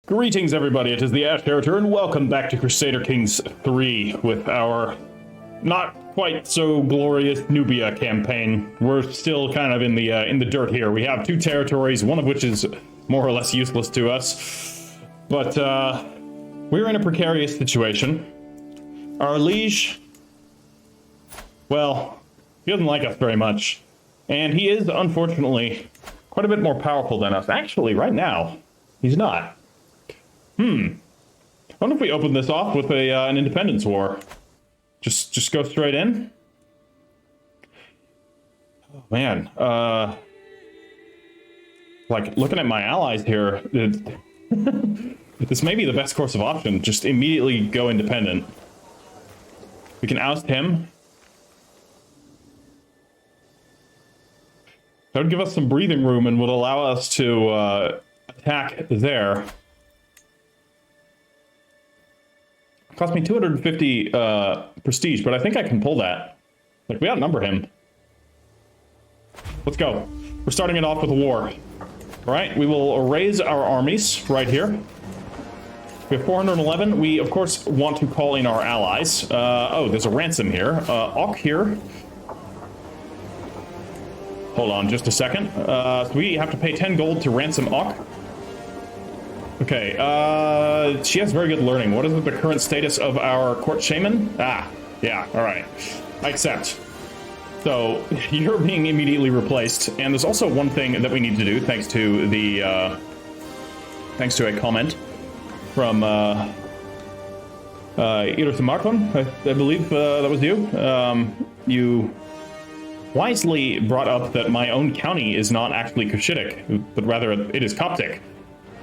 Greetings everybody, it is the Ash Character, and welcome back to Crusader Kings 3 with our not quite so glorious Nubia campaign. We're still kind of in the dirt here. We have two territories, one of which is more or less useless to us. But we're in a precarious situation. Our liege, well, he doesn't like us very much. And he is, unfortunately, quite a bit more powerful than us. Actually, right now, he's not. I wonder if we open this off with an independence war. Just go straight in? Oh, man. Like, looking at my allies here, this may be the best course of option. Just immediately go independent. We can oust him. That would give us some breathing room and would allow us to attack there. Cost me 250 prestige, but I think I can pull that. Like, we outnumber him. Let's go. We're starting it off with a war. All right, we will raise our armies right here. We have 411. We, of course, want to call in our allies. Oh, there's a ransom here. Ock here. Hold on just a second. So we have to pay 10 gold to ransom Ock. Okay, she has very good learning. What is the current status of our court shaman? Ah, yeah, all right. I accept. So, you're being immediately replaced, and there's also one thing that we need to do, thanks to the, thanks to a comment from, Edith Markman, I believe that was you. You wisely brought up that my own county is not actually Kushite, but rather it is Coptic.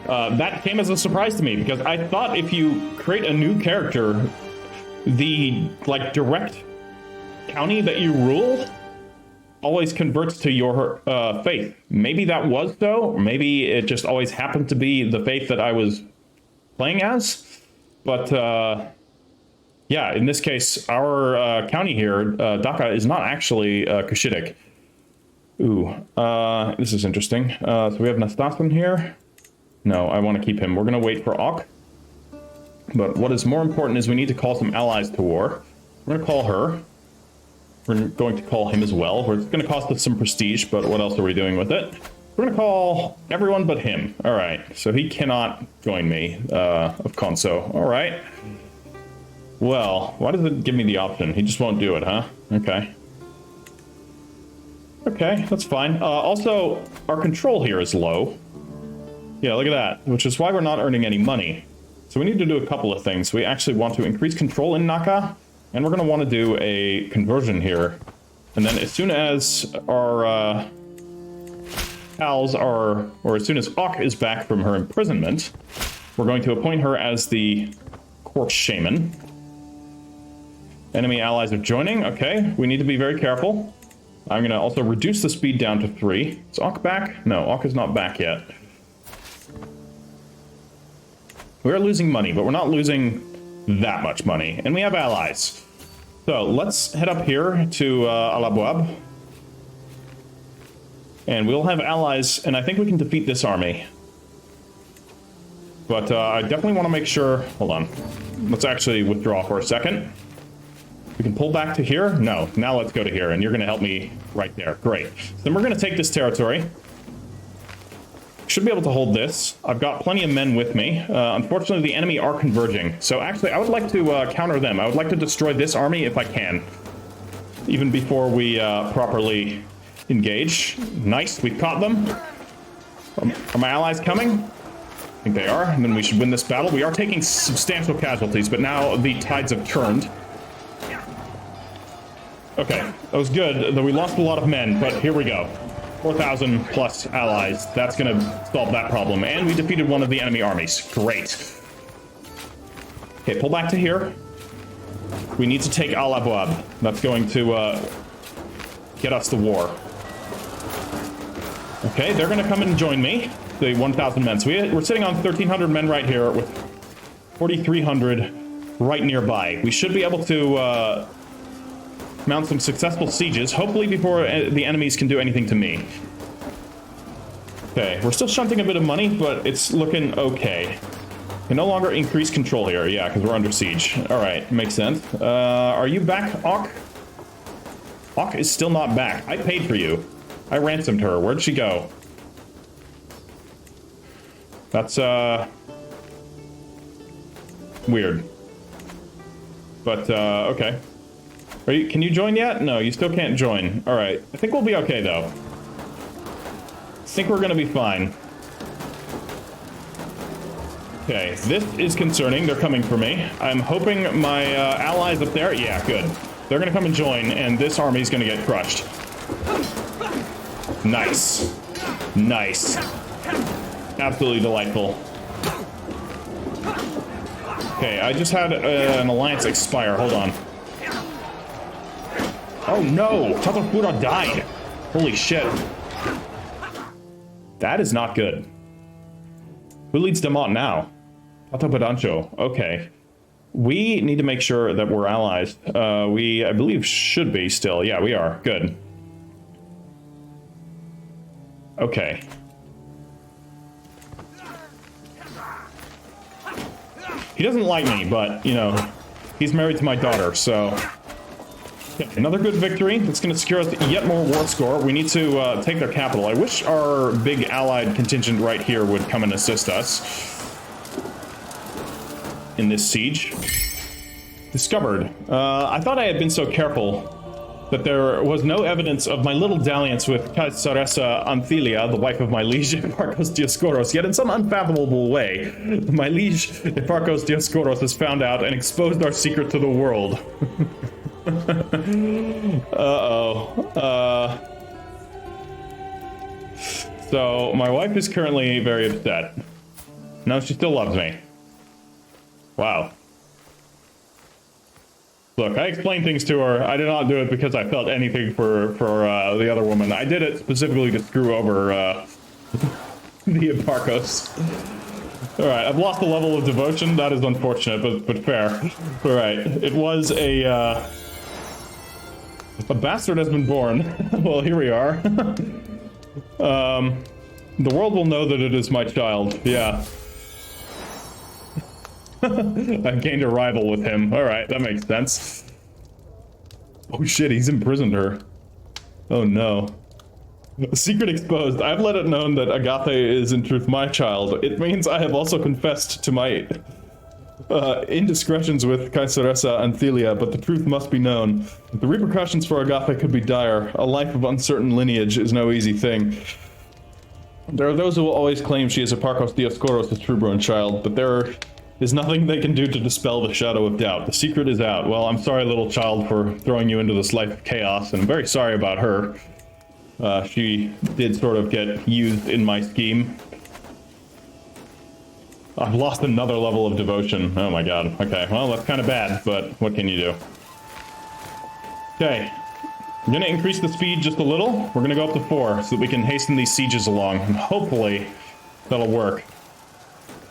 That came as a surprise to me, because I thought if you create a new character, the, like, direct county that you rule always converts to your faith. Maybe that was so, or maybe it just always happened to be the faith that I was playing as. But, yeah, in this case, our county here, Dhaka, is not actually Cushitic. Ooh, this is interesting. So we have Nastasin here. No, I want to keep him. We're going to wait for Ock. But what is more important is we need to call some allies to war. We're going to call her. We're going to call him as well. It's going to cost us some prestige, but what else are we doing with it? We're going to call everyone but him. All right, so he cannot join me, of Conso. All right. Well, why does it give me the option? He just won't do it, huh? Okay. Okay, that's fine. Also, our control here is low. Yeah, look at that, which is why we're not earning any money. So we need to do a couple of things. We actually want to increase control in Naka, and we're going to want to do a conversion here. And then as soon as our pals are, or as soon as Ock is back from her imprisonment, we're going to appoint her as the court shaman. Enemy allies are joining. Okay, we need to be very careful. I'm going to also reduce the speed down to 3. Is Ock back? No, Ock is not back yet. We're losing money, but we're not losing that much money. And we have allies. So let's head up here to Alabuab. And we'll have allies, and I think we can defeat this army. But I definitely want to make sure... Hold on. Let's actually withdraw for a second. We can pull back to here. No, now let's go to here, and you're going to help me right there. Great. So then we're going to take this territory. Should be able to hold this. I've got plenty of men with me. Unfortunately, the enemy are converging. So actually, I would like to counter them. I would like to destroy this army if I can. Even before we properly engage. Nice, we've caught them. Are my allies coming? I think they are, and then we should win this battle. We are taking substantial casualties, but now the tides have turned. Okay, that was good, though we lost a lot of men, but here we go. 4,000 plus allies. That's going to solve that problem. And we defeated one of the enemy armies. Great. Okay, pull back to here. We need to take Al Abwab. That's going to get us the war. Okay, they're going to come and join me. The 1,000 men. So we're sitting on 1,300 men right here with 4,300 right nearby. We should be able to... mount some successful sieges, hopefully before the enemies can do anything to me. Okay, we're still shunting a bit of money, but it's looking okay. Can no longer increase control here. Yeah, because we're under siege. All right, makes sense. Are you back, Hawk? Hawk is still not back. I paid for you. I ransomed her. Where'd she go? That's, weird. But, okay. Can you join yet? No, you still can't join. All right. I think we'll be okay, though. I think we're gonna be fine. Okay, this is concerning. They're coming for me. I'm hoping my allies up there... Yeah, good. They're gonna come and join, and this army's gonna get crushed. Nice. Nice. Absolutely delightful. Okay, I just had an alliance expire. Hold on. Oh no! Tatofura died! Holy shit. That is not good. Who leads Demont now? Tatobadancho. Okay. We need to make sure that we're allies. We, I believe, should be still. Yeah, we are. Good. Okay. He doesn't like me, but, you know, he's married to my daughter, so... Okay, another good victory. That's going to secure us yet more war score. We need to take their capital. I wish our big allied contingent right here would come and assist us in this siege. Discovered. I thought I had been so careful that there was no evidence of my little dalliance with Caesaressa Anthelia, the wife of my liege Eparchos Dioscoros, yet in some unfathomable way, my liege Eparchos Dioscoros has found out and exposed our secret to the world. So, my wife is currently very upset. No, she still loves me. Wow. Look, I explained things to her. I did not do it because I felt anything for the other woman. I did it specifically to screw over the Eparchos. Alright, I've lost a level of devotion. That is unfortunate, but fair. Alright, it was a bastard has been born. Well, here we are. The world will know that it is my child. Yeah. I've gained a rival with him. Alright, that makes sense. Oh shit, he's imprisoned her. Oh no. Secret exposed. I've let it known that Agathe is in truth my child. It means I have also confessed to my indiscretions with Caesaressa Anthelia, but the truth must be known. The repercussions for Agathe could be dire. A life of uncertain lineage is no easy thing. There are those who will always claim she is Eparchos Dioscoros' true-born child, but there is nothing they can do to dispel the shadow of doubt. The secret is out. Well, I'm sorry, little child, for throwing you into this life of chaos, and I'm very sorry about her. She did sort of get used in my scheme. I've lost another level of devotion. Oh my god. Okay, well, that's kind of bad, but what can you do? Okay. I'm gonna increase the speed just a little. We're gonna go up to 4 so that we can hasten these sieges along, and hopefully that'll work.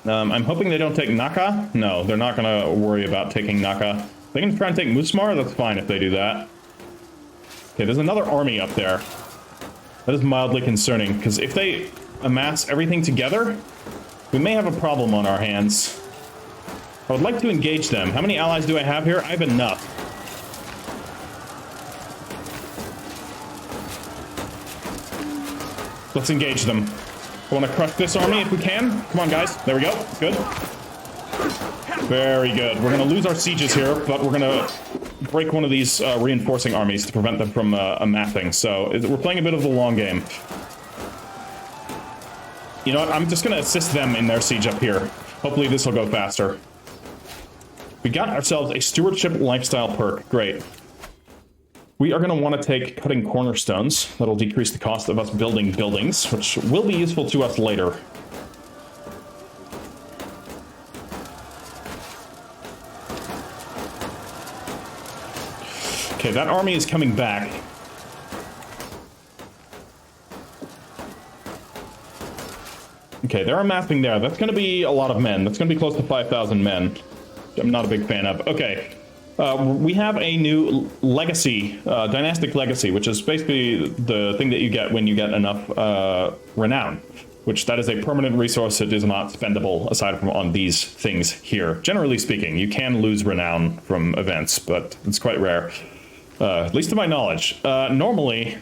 I'm hoping they don't take Naka. No, they're not gonna worry about taking Naka. They can try and take Musmar. That's fine if they do that. Okay, there's another army up there. That is mildly concerning, because if they amass everything together, we may have a problem on our hands. I would like to engage them. How many allies do I have here? I have enough. Let's engage them. I want to crush this army if we can. Come on, guys. There we go. Good. Very good. We're going to lose our sieges here, but we're going to break one of these reinforcing armies to prevent them from amassing. So we're playing a bit of the long game. You know what? I'm just going to assist them in their siege up here. Hopefully this will go faster. We got ourselves a stewardship lifestyle perk. Great. We are going to want to take cutting cornerstones. That'll decrease the cost of us building buildings, which will be useful to us later. Okay, that army is coming back. Okay, they're amassing there. That's going to be a lot of men. That's going to be close to 5,000 men. I'm not a big fan of. Okay. We have a new legacy, dynastic legacy, which is basically the thing that you get when you get enough renown, which that is a permanent resource that is not spendable aside from on these things here. Generally speaking, you can lose renown from events, but it's quite rare, at least to my knowledge. Normally,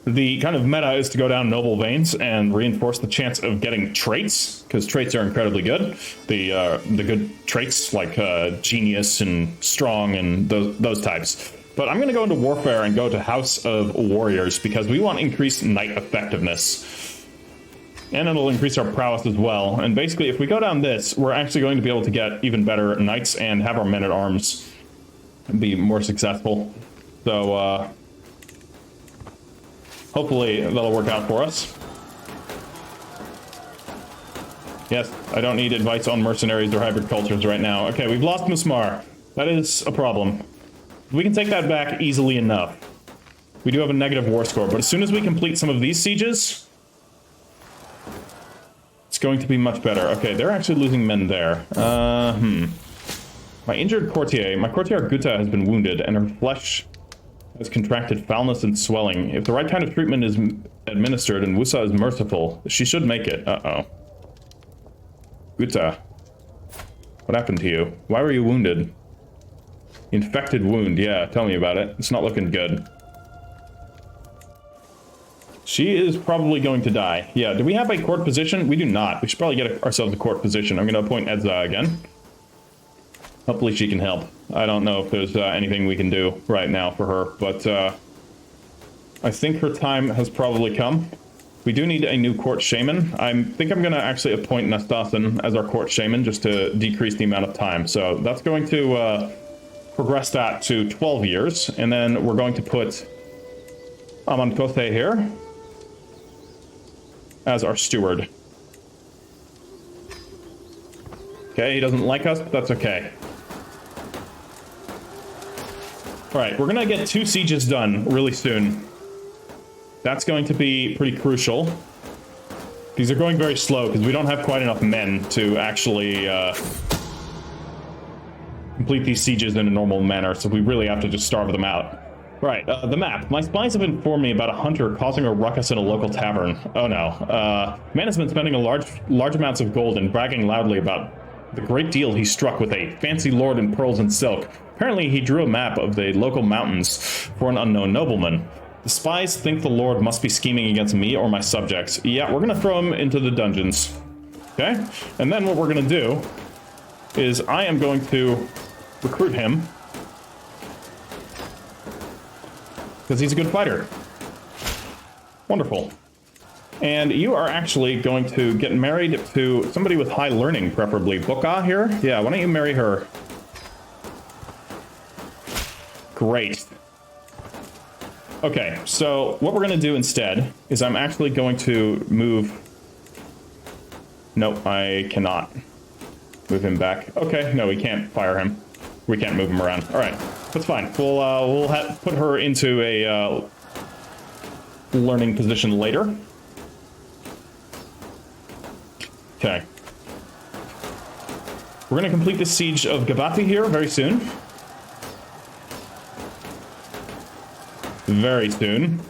the kind of meta is to go down noble veins and reinforce the chance of getting traits, because traits are incredibly good. The good traits like genius and strong and those types. But I'm going to go into warfare and go to House of Warriors because we want increased knight effectiveness. And it'll increase our prowess as well. And basically, if we go down this, we're actually going to be able to get even better knights and have our men-at-arms be more successful. So, hopefully that'll work out for us. Yes, I don't need advice on mercenaries or hybrid cultures right now. Okay, we've lost Musmar. That is a problem. We can take that back easily enough. We do have a negative war score, but as soon as we complete some of these sieges, it's going to be much better. Okay, they're actually losing men there. My injured courtier, my courtier Guta has been wounded, and her flesh has contracted foulness and swelling. If the right kind of treatment is administered and Wusa is merciful, she should make it. Uh-oh. Guta, what happened to you? Why were you wounded? Infected wound, yeah, tell me about it. It's not looking good. She is probably going to die. Yeah, do we have a court position? We do not. We should probably get ourselves a court position. I'm going to appoint Edza again. Hopefully she can help. I don't know if there's anything we can do right now for her, but I think her time has probably come. We do need a new court shaman. I think I'm going to actually appoint Nastasen as our court shaman just to decrease the amount of time. So that's going to progress that to 12 years, and then we're going to put Amankothe here as our steward. Okay, he doesn't like us, but that's okay. Alright, we're gonna get 2 sieges done really soon. That's going to be pretty crucial. These are going very slow because we don't have quite enough men to actually complete these sieges in a normal manner, so we really have to just starve them out. Right, the map. My spies have informed me about a hunter causing a ruckus in a local tavern. Oh no. Man has been spending large amounts of gold and bragging loudly about the great deal he struck with a fancy lord in pearls and silk. Apparently he drew a map of the local mountains for an unknown nobleman. The spies think the lord must be scheming against me or my subjects. Yeah, we're gonna throw him into the dungeons. Okay? And then what we're gonna do is I am going to recruit him because he's a good fighter. Wonderful. And you are actually going to get married to somebody with high learning, preferably. Boka here? Yeah, why don't you marry her? Great. Okay, so what we're going to do instead is I'm actually going to move... Nope, I cannot move him back. Okay, no, we can't fire him. We can't move him around. All right, that's fine. We'll put her into a learning position later. Okay. We're going to complete the siege of Gabati here very soon. Very soon.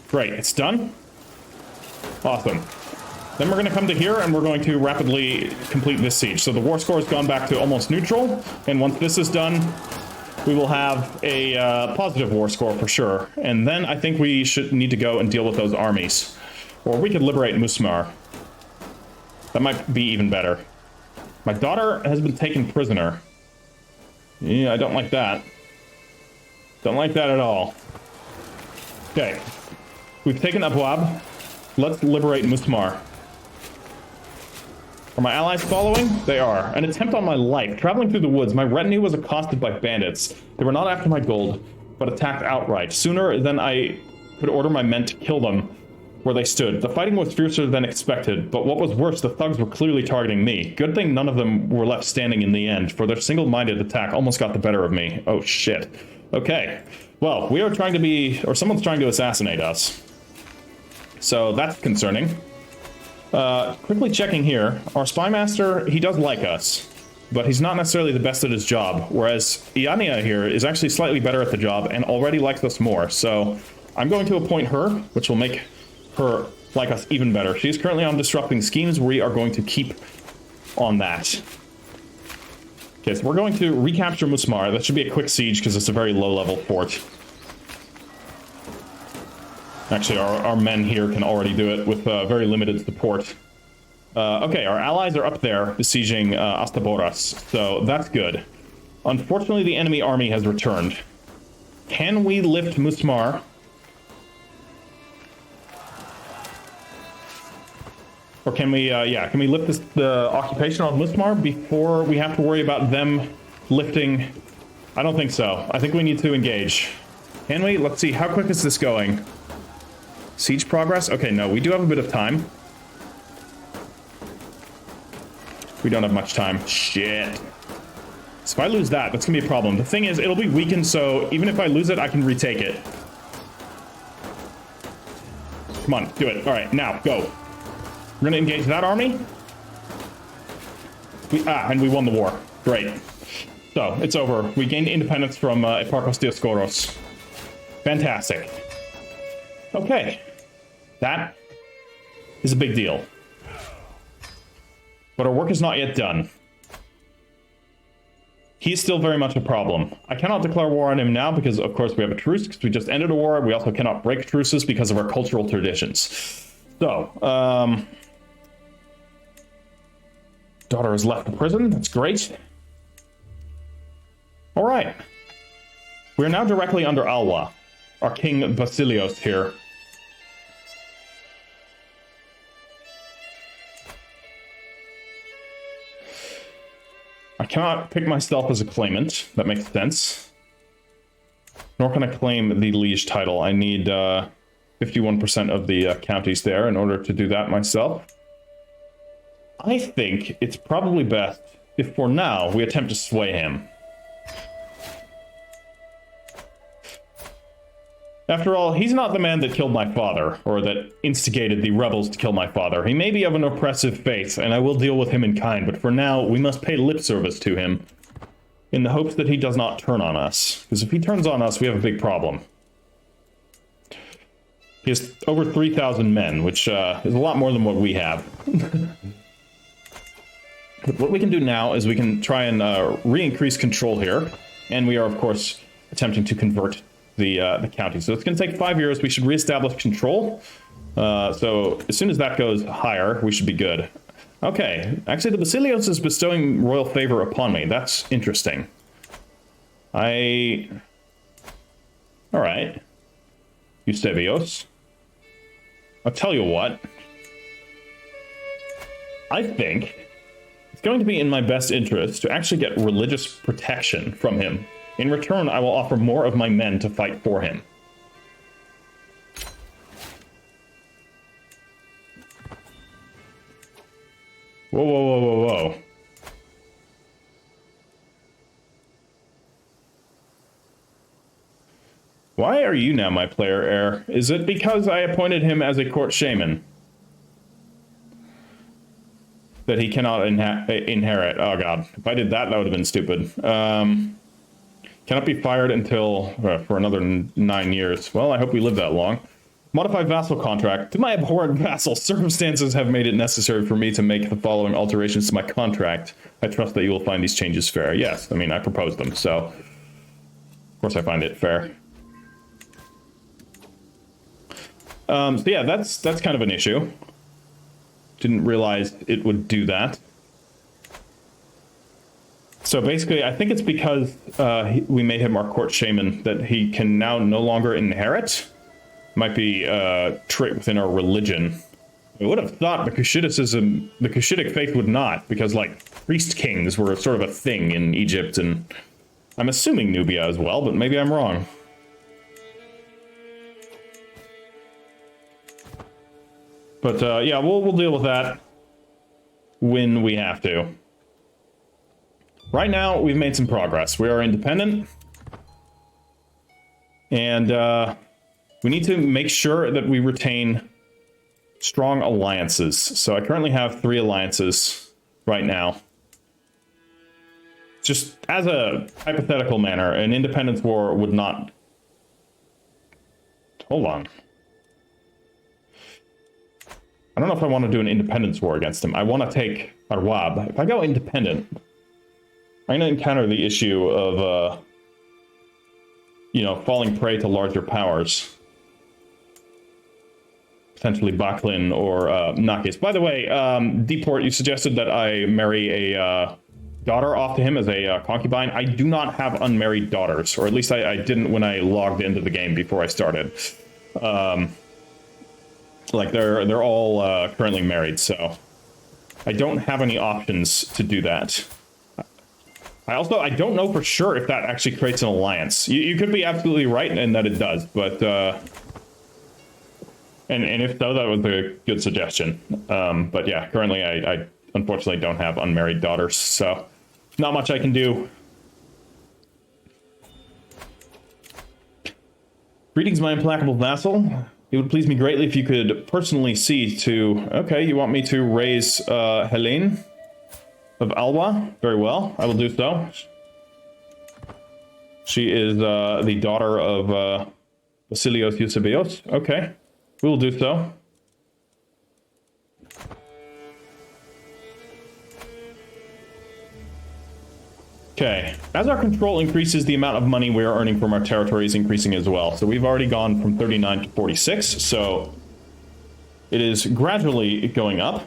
Great, it's done. Awesome. Then we're going to come to here and we're going to rapidly complete this siege. So the war score has gone back to almost neutral, and once this is done, we will have a positive war score for sure. And then I think we should need to go and deal with those armies. Or we could liberate Musmar. That might be even better. My daughter has been taken prisoner. Yeah, I don't like that. Don't like that at all. Okay. We've taken Abwab. Let's liberate Musmar. Are my allies following? They are. An attempt on my life. Traveling through the woods, my retinue was accosted by bandits. They were not after my gold, but attacked outright. Sooner than I could order my men to kill them where they stood. The fighting was fiercer than expected, but what was worse, the thugs were clearly targeting me. Good thing none of them were left standing in the end, for their single-minded attack almost got the better of me. Oh, shit. Okay. Well, we are trying to be... or someone's trying to assassinate us. So that's concerning. Quickly checking here. Our spy master, he does like us, but he's not necessarily the best at his job, whereas Iania here is actually slightly better at the job and already likes us more. So I'm going to appoint her, which will make her like us even better. She's currently on disrupting schemes. We are going to keep on that. Okay, so we're going to recapture Musmar. That should be a quick siege because it's a very low-level fort. Actually, our men here can already do it with very limited support. Okay, our allies are up there besieging Astaboras, so that's good. Unfortunately, the enemy army has returned. Can we lift Musmar? Or can we, can we lift the occupation on Musmar before we have to worry about them lifting? I don't think so. I think we need to engage. Can we? Let's see, how quick is this going? Siege progress? Okay, no, we do have a bit of time. We don't have much time. Shit. So if I lose that, that's gonna be a problem. The thing is, it'll be weakened, so even if I lose it, I can retake it. Come on, do it. All right, now, go. We're gonna engage that army. And we won the war. Great. So, it's over. We gained independence from Exarchos Ezana. Fantastic. Okay. That is a big deal. But our work is not yet done. He's still very much a problem. I cannot declare war on him now because, of course, we have a truce because we just ended a war. We also cannot break truces because of our cultural traditions. So, daughter has left the prison. That's great. All right. We're now directly under Alwa. Our king Basilios here. I cannot pick myself as a claimant. That makes sense. Nor can I claim the liege title. I need 51% of the counties there in order to do that myself. I think it's probably best if for now we attempt to sway him. After all, he's not the man that killed my father, or that instigated the rebels to kill my father. He may be of an oppressive faith, and I will deal with him in kind, but for now, we must pay lip service to him, in the hopes that he does not turn on us. Because if he turns on us, we have a big problem. He has over 3,000 men, which is a lot more than what we have. But what we can do now is we can try and re-increase control here, and we are, of course, attempting to convert the county. So it's going to take 5 years. We should reestablish control. So as soon as that goes higher, we should be good. Okay. Actually, the Basilios is bestowing royal favor upon me. That's interesting. All right. Eusebios. I'll tell you what. I think it's going to be in my best interest to actually get religious protection from him. In return, I will offer more of my men to fight for him. Whoa, whoa, whoa, whoa, whoa. Why are you now my player heir? Is it because I appointed him as a court shaman? That he cannot inherit? Oh god, if I did that, that would have been stupid. Cannot be fired until, for another 9 years. Well, I hope we live that long. Modify vassal contract. To my abhorrent vassal, circumstances have made it necessary for me to make the following alterations to my contract. I trust that you will find these changes fair. Yes, I mean, I proposed them, so of course I find it fair. So yeah, that's kind of an issue. Didn't realize it would do that. So basically, I think it's because we made him our court shaman that he can now no longer inherit. Might be a trait within our religion. I would have thought the Kushitic faith would not, because like priest kings were sort of a thing in Egypt, and I'm assuming Nubia as well, but maybe I'm wrong. But yeah, we'll deal with that when we have to. Right now, we've made some progress. We are independent. And we need to make sure that we retain strong alliances. So I currently have 3 alliances right now. Just as a hypothetical manner, an independence war would not Hold on. I don't know if I want to do an independence war against him. I want to take Arwab. If I go independent, I'm going to encounter the issue of, you know, falling prey to larger powers. Potentially Baklin or Nakis. By the way, Deport, you suggested that I marry a daughter off to him as a concubine. I do not have unmarried daughters, or at least I didn't when I logged into the game before I started. Like they're all currently married, so I don't have any options to do that. I don't know for sure if that actually creates an alliance. You could be absolutely right in that it does, but and if so, that was a good suggestion. But yeah, currently I unfortunately don't have unmarried daughters, so not much I can do. Greetings, my implacable vassal. It would please me greatly if you could personally see to... Okay, you want me to raise Helene of Alba? Very well, I will do so. She is the daughter of Basilios Eusebios. Okay, we will do so. Okay, as our control increases, the amount of money we are earning from our territory is increasing as well. So we've already gone from 39 to 46, so it is gradually going up.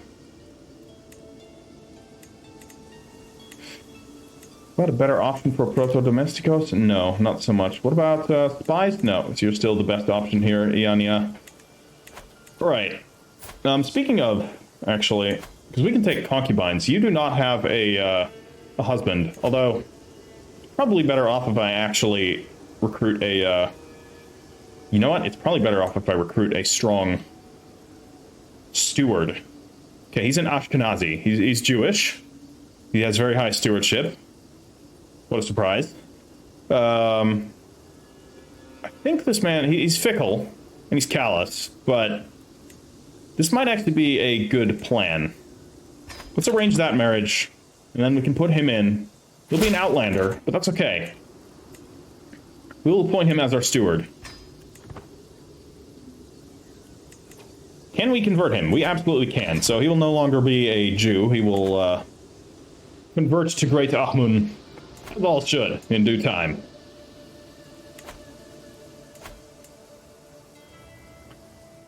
What, a better option for Proto-Domesticos? No, not so much. What about spies? No, so you're still the best option here, Iania. Right. Speaking of, actually, because we can take concubines, you do not have a husband, although probably better off if I actually recruit a, you know what? It's probably better off if I recruit a strong steward. Okay, he's an Ashkenazi. He's Jewish. He has very high stewardship. What a surprise. I think this man, he's fickle, and he's callous, but this might actually be a good plan. Let's arrange that marriage. And then we can put him in. He'll be an outlander, but that's okay. We will appoint him as our steward. Can we convert him? We absolutely can. So he will no longer be a Jew. He will convert to Great Ahmun, as all should, in due time.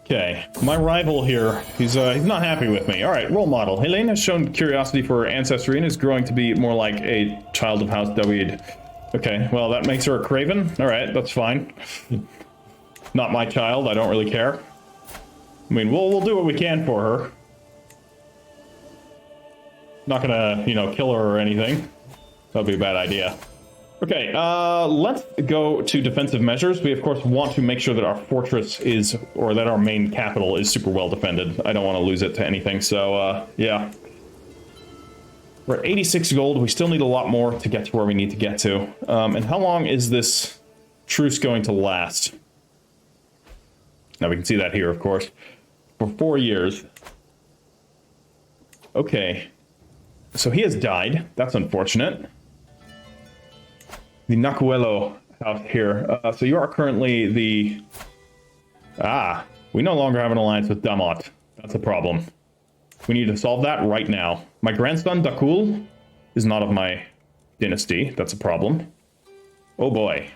Okay, my rival here, he's not happy with me. All right, role model. Helene has shown curiosity for her ancestry and is growing to be more like a child of House David. Okay, well, that makes her a craven. All right, that's fine. Not my child, I don't really care. I mean, we'll do what we can for her. Not gonna, you know, kill her or anything. That'd be a bad idea. Okay, let's go to defensive measures. We, of course, want to make sure that our fortress is, or that our main capital is super well defended. I don't want to lose it to anything, so, yeah. We're at 86 gold. We still need a lot more to get to where we need to get to. And how long is this truce going to last? Now, we can see that here, of course. For 4 years. Okay. So he has died. That's unfortunate. The Nakuelo out here. So you are currently the... we no longer have an alliance with Damot. That's a problem. We need to solve that right now. My grandson, Dakul, is not of my dynasty. That's a problem. Oh boy.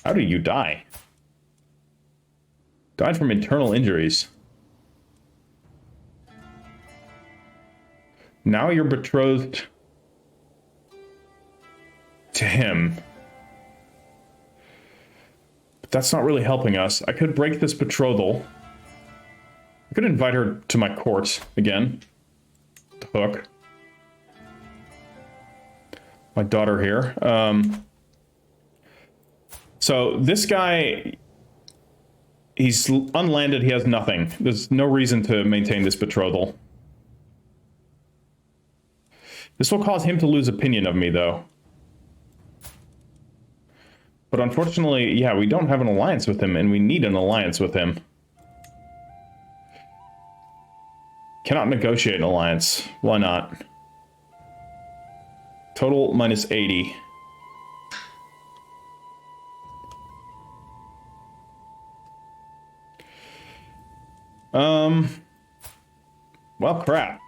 How did you die? Died from internal injuries. Now you're betrothed to him. But that's not really helping us. I could break this betrothal. I could invite her to my court again. The hook. My daughter here. So this guy, he's unlanded, he has nothing. There's no reason to maintain this betrothal. This will cause him to lose opinion of me, though. But unfortunately, yeah, we don't have an alliance with him, and we need an alliance with him. Cannot negotiate an alliance. Why not? Total minus 80. Well, crap.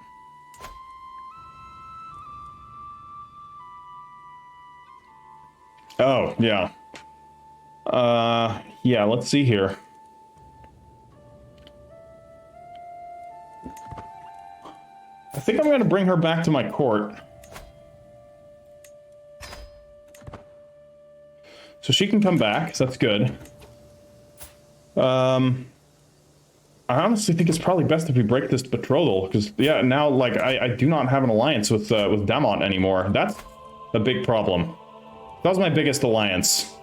Oh, yeah. Yeah, let's see here. I think I'm going to bring her back to my court. So she can come back, so that's good. I honestly think it's probably best if we break this betrothal, because, yeah, now, like, I do not have an alliance with Damont anymore. That's a big problem. That was my biggest alliance.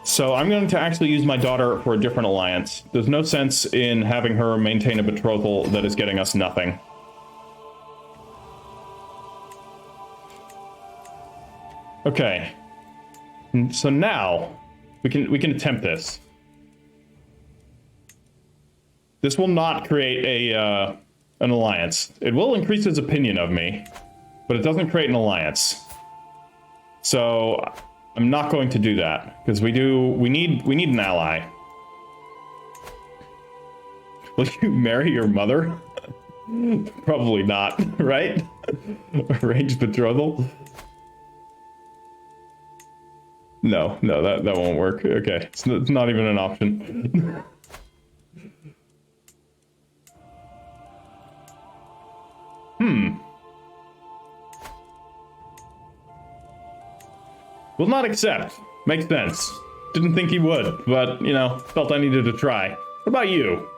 So I'm going to actually use my daughter for a different alliance. There's no sense in having her maintain a betrothal that is getting us nothing. Okay. So now we can attempt this. This will not create a an alliance. It will increase his opinion of me, but it doesn't create an alliance. So I'm not going to do that because we need an ally. Will you marry your mother? Probably not, right? Arranged betrothal? No, that won't work. Okay, it's not even an option. Will not accept. Makes sense. Didn't think he would, but, you know, felt I needed to try. What about you?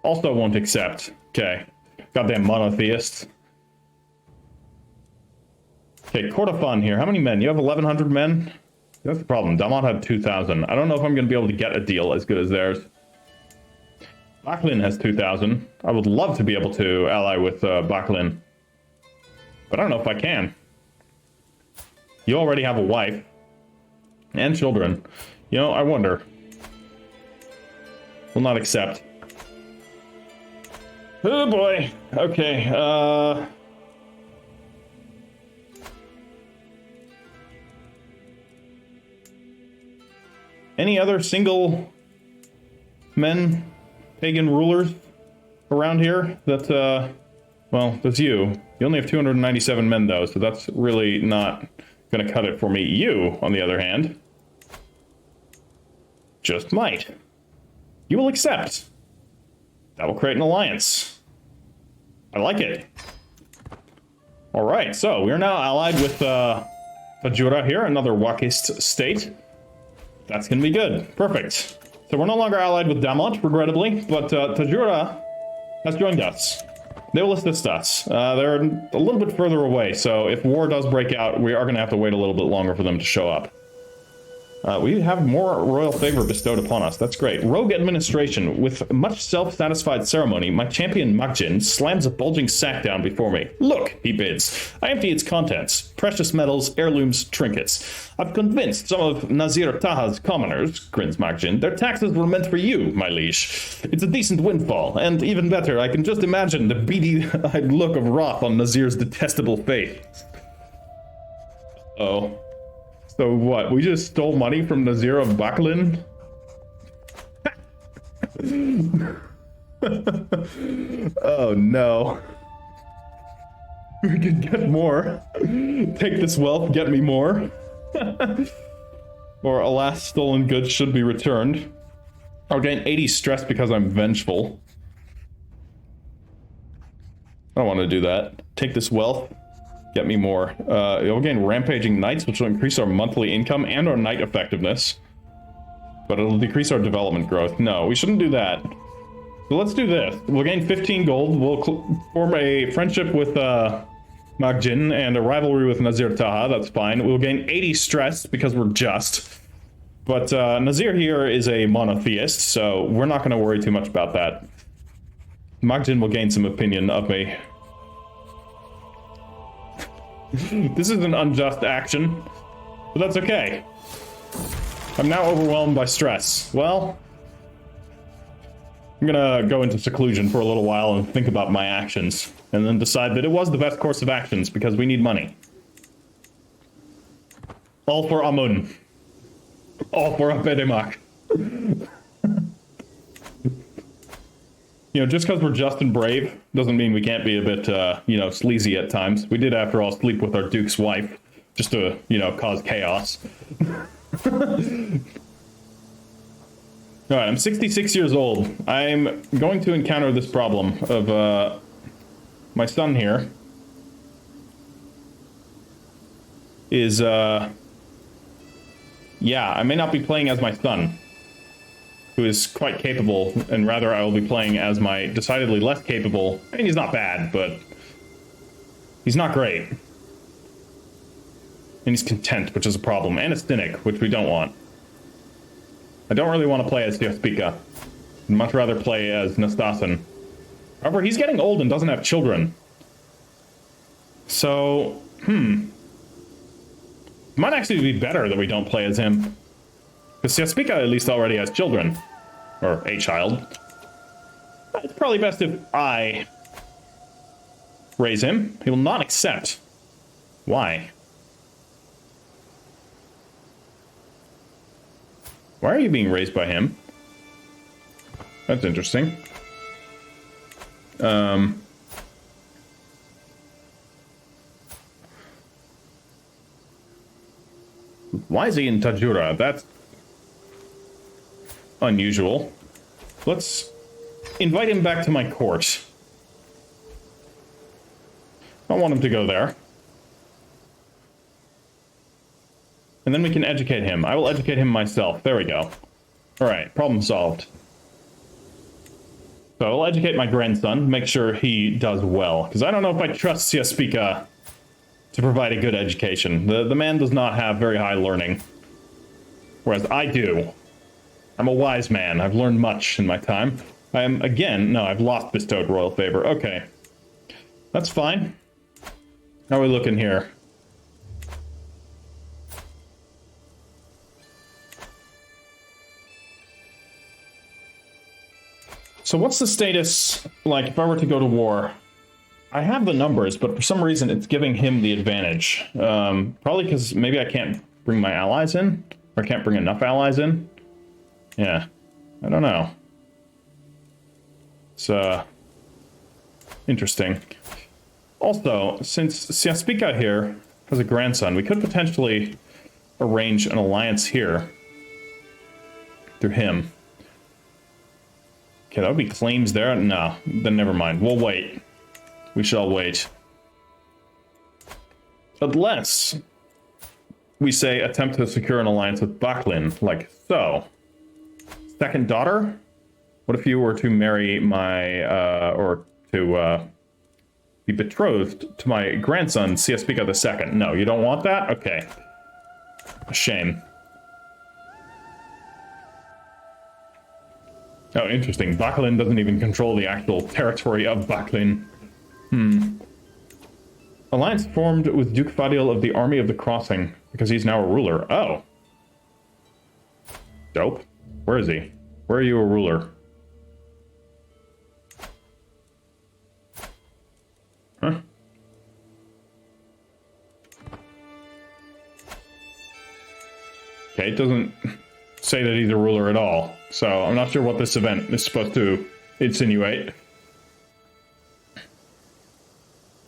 Also won't accept. Okay. Goddamn monotheists. Okay, Cordofan here. How many men? You have 1,100 men? That's the problem. Damont had 2,000. I don't know if I'm going to be able to get a deal as good as theirs. Backlin has 2,000. I would love to be able to ally with Backlin. But I don't know if I can. You already have a wife. And children. You know, I wonder. Will not accept. Oh boy. Okay, any other single men, pagan rulers around here that, well, that's you. You only have 297 men, though, so that's really not gonna cut it for me. You, on the other hand, just might. You will accept. That will create an alliance. I like it. All right, so we are now allied with Fajura here, another Wakist state. That's gonna be good. Perfect. So we're no longer allied with Damont, regrettably, but Tajura has joined us. They will assist us. They're a little bit further away, so if war does break out, we are going to have to wait a little bit longer for them to show up. We have more royal favor bestowed upon us. That's great. Rogue administration. With much self-satisfied ceremony, my champion Magjin slams a bulging sack down before me. Look, he bids. I empty its contents. Precious metals, heirlooms, trinkets. I've convinced some of Nazir Taha's commoners, grins Magjin, their taxes were meant for you, my liege. It's a decent windfall, and even better, I can just imagine the beady-eyed look of wrath on Nazir's detestable face. Oh. So what, we just stole money from Nazir of Backlin? Oh no. We can get more. Take this wealth, get me more. Or alas, stolen goods should be returned. I'll gain 80 stress because I'm vengeful. I don't want to do that. Take this wealth. Get me more. You'll gain rampaging knights, which will increase our monthly income and our knight effectiveness. But it'll decrease our development growth. No, we shouldn't do that. So let's do this. We'll gain 15 gold. We'll form a friendship with Magjin and a rivalry with Nazir Taha. That's fine. We'll gain 80 stress because we're just. But Nazir here is a monotheist, so we're not going to worry too much about that. Magjin will gain some opinion of me. This is an unjust action, but that's okay. I'm now overwhelmed by stress. Well, I'm gonna go into seclusion for a little while and think about my actions, and then decide that it was the best course of actions, because we need money. All for Amun. All for Apedemak. You know, just because we're just and brave doesn't mean we can't be a bit, you know, sleazy at times. We did, after all, sleep with our Duke's wife just to, you know, cause chaos. All right, I'm 66 years old. I'm going to encounter this problem of my son here is, yeah, I may not be playing as my son, who is quite capable, and rather I will be playing as my decidedly less capable. I mean, he's not bad, but he's not great. And he's content, which is a problem, and a cynic, which we don't want. I don't really want to play as CFP-EPE. I'd much rather play as Nastasen. However, he's getting old and doesn't have children. So, it might actually be better that we don't play as him. Because CFP-EPE at least already has children. Or a child. It's probably best if I raise him. He will not accept. Why? Why are you being raised by him? That's interesting. Why is he in Tajura? That's unusual. Let's invite him back to my court. I don't want him to go there. And then we can educate him. I will educate him myself. There we go. Alright, problem solved. So I'll educate my grandson, make sure he does well. Because I don't know if I trust CFP-EPE to provide a good education. The man does not have very high learning. Whereas I do. I'm a wise man. I've learned much in my time. I am, again, no, I've lost bestowed royal favor. Okay. That's fine. How are we looking here? So what's the status, like, if I were to go to war? I have the numbers, but for some reason it's giving him the advantage. Probably because maybe I can't bring my allies in? Or I can't bring enough allies in? Yeah. I don't know. It's, interesting. Also, since CFP-EPE here has a grandson, we could potentially arrange an alliance here. Through him. Okay, that would be claims there. No, then never mind. We'll wait. We shall wait. Unless we say attempt to secure an alliance with Blackened, like so. Second daughter? What if you were to marry my, or to be betrothed to my grandson, CFP-EPE II? No, you don't want that? Okay. A shame. Oh, interesting. Blackened doesn't even control the actual territory of Blackened. Alliance formed with Duke Fadiel of the Army of the Crossing, because he's now a ruler. Oh. Dope. Where is he? Where are you a ruler? Huh? Okay, it doesn't say that he's a ruler at all. So I'm not sure what this event is supposed to insinuate.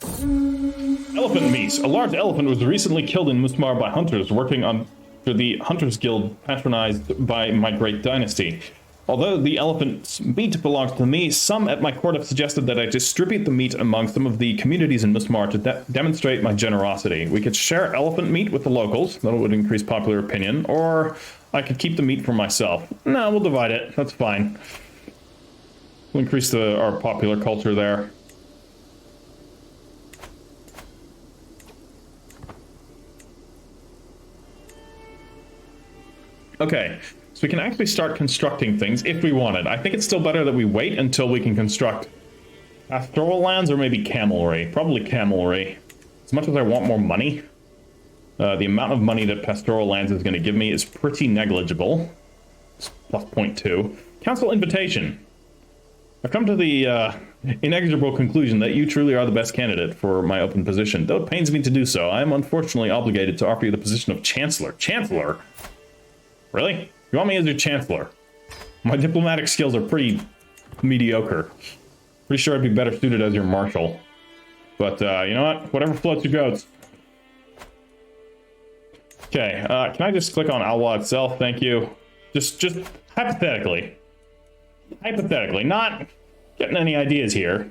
Elephant meat. A large elephant was recently killed in Musmar by hunters working under the Hunters Guild patronized by my great dynasty. Although the elephant's meat belongs to me, some at my court have suggested that I distribute the meat among some of the communities in Musmar to demonstrate my generosity. We could share elephant meat with the locals, that would increase popular opinion, or I could keep the meat for myself. No, we'll divide it, that's fine. We'll increase our popular culture there. Okay. So we can actually start constructing things if we wanted. I think it's still better that we wait until we can construct pastoral lands or maybe camelry. Probably camelry. As much as I want more money, the amount of money that pastoral lands is going to give me is pretty negligible. It's plus 0.2. Council invitation. I've come to the inexorable conclusion that you truly are the best candidate for my open position. Though it pains me to do so, I am unfortunately obligated to offer you the position of Chancellor. Chancellor? Really? You want me as your Chancellor? My diplomatic skills are pretty mediocre. Pretty sure I'd be better suited as your marshal. But, you know what? Whatever floats your goats. Okay, can I just click on Alwa itself? Thank you. Just hypothetically. Hypothetically, not getting any ideas here.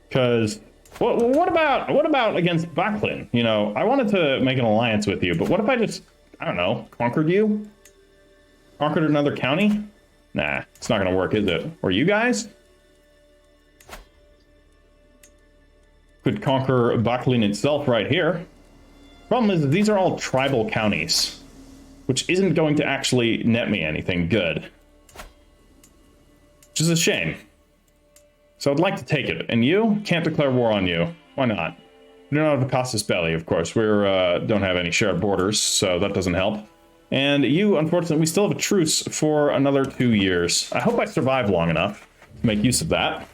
Because, what about against Backlin? You know, I wanted to make an alliance with you, but what if I just, I don't know, conquered you? Conquered another county? Nah, it's not gonna work, is it? Or you guys? Could conquer Backlin itself right here. Problem is, these are all tribal counties, which isn't going to actually net me anything good. Which is a shame. So I'd like to take it, and you? Can't declare war on you. Why not? We don't have a casus belli, of course. We don't have any shared borders, so that doesn't help. And you, unfortunately, we still have a truce for another 2 years. I hope I survive long enough to make use of that.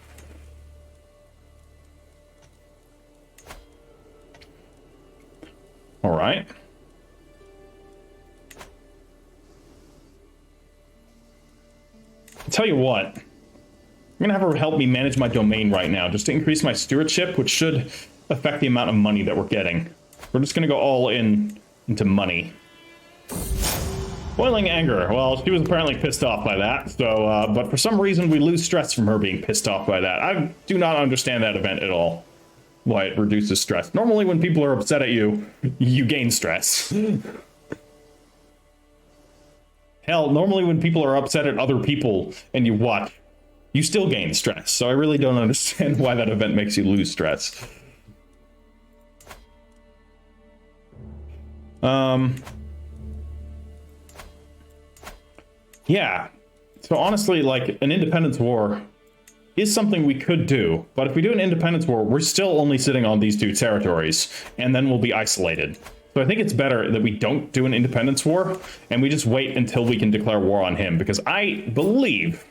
All right. I'll tell you what. I'm gonna have her help me manage my domain right now, just to increase my stewardship, which should affect the amount of money that we're getting. We're just gonna go all into money. Boiling anger. Well, she was apparently pissed off by that, so, but for some reason we lose stress from her being pissed off by that. I do not understand that event at all. Why it reduces stress. Normally when people are upset at you, you gain stress. Hell, normally when people are upset at other people and you watch, you still gain stress. So I really don't understand why that event makes you lose stress. Yeah. So honestly, like, an independence war is something we could do, but if we do an independence war, we're still only sitting on these 2 territories, and then we'll be isolated. So I think it's better that we don't do an independence war, and we just wait until we can declare war on him, because I believe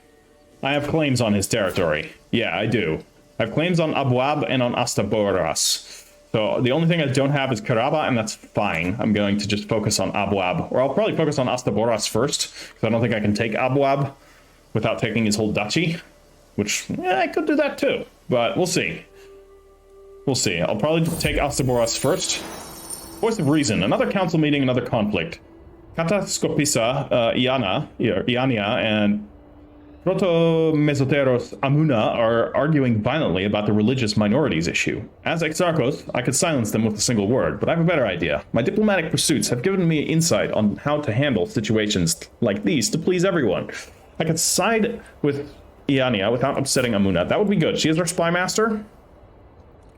I have claims on his territory. Yeah, I do. I have claims on Abuab and on Astaboras. So the only thing I don't have is Karaba, and that's fine. I'm going to just focus on Abuab, or I'll probably focus on Astaboras first, because I don't think I can take Abuab without taking his whole duchy. Which, yeah, I could do that too, but we'll see. We'll see. I'll probably take Astaboras first. Voice of Reason. Another council meeting, another conflict. Kataskopisa, Iania, and Proto-Mesoteros Amuna are arguing violently about the religious minorities issue. As Exarchos, I could silence them with a single word, but I have a better idea. My diplomatic pursuits have given me insight on how to handle situations like these to please everyone. I could side with Iania without upsetting Amuna. That would be good. She is our spy master.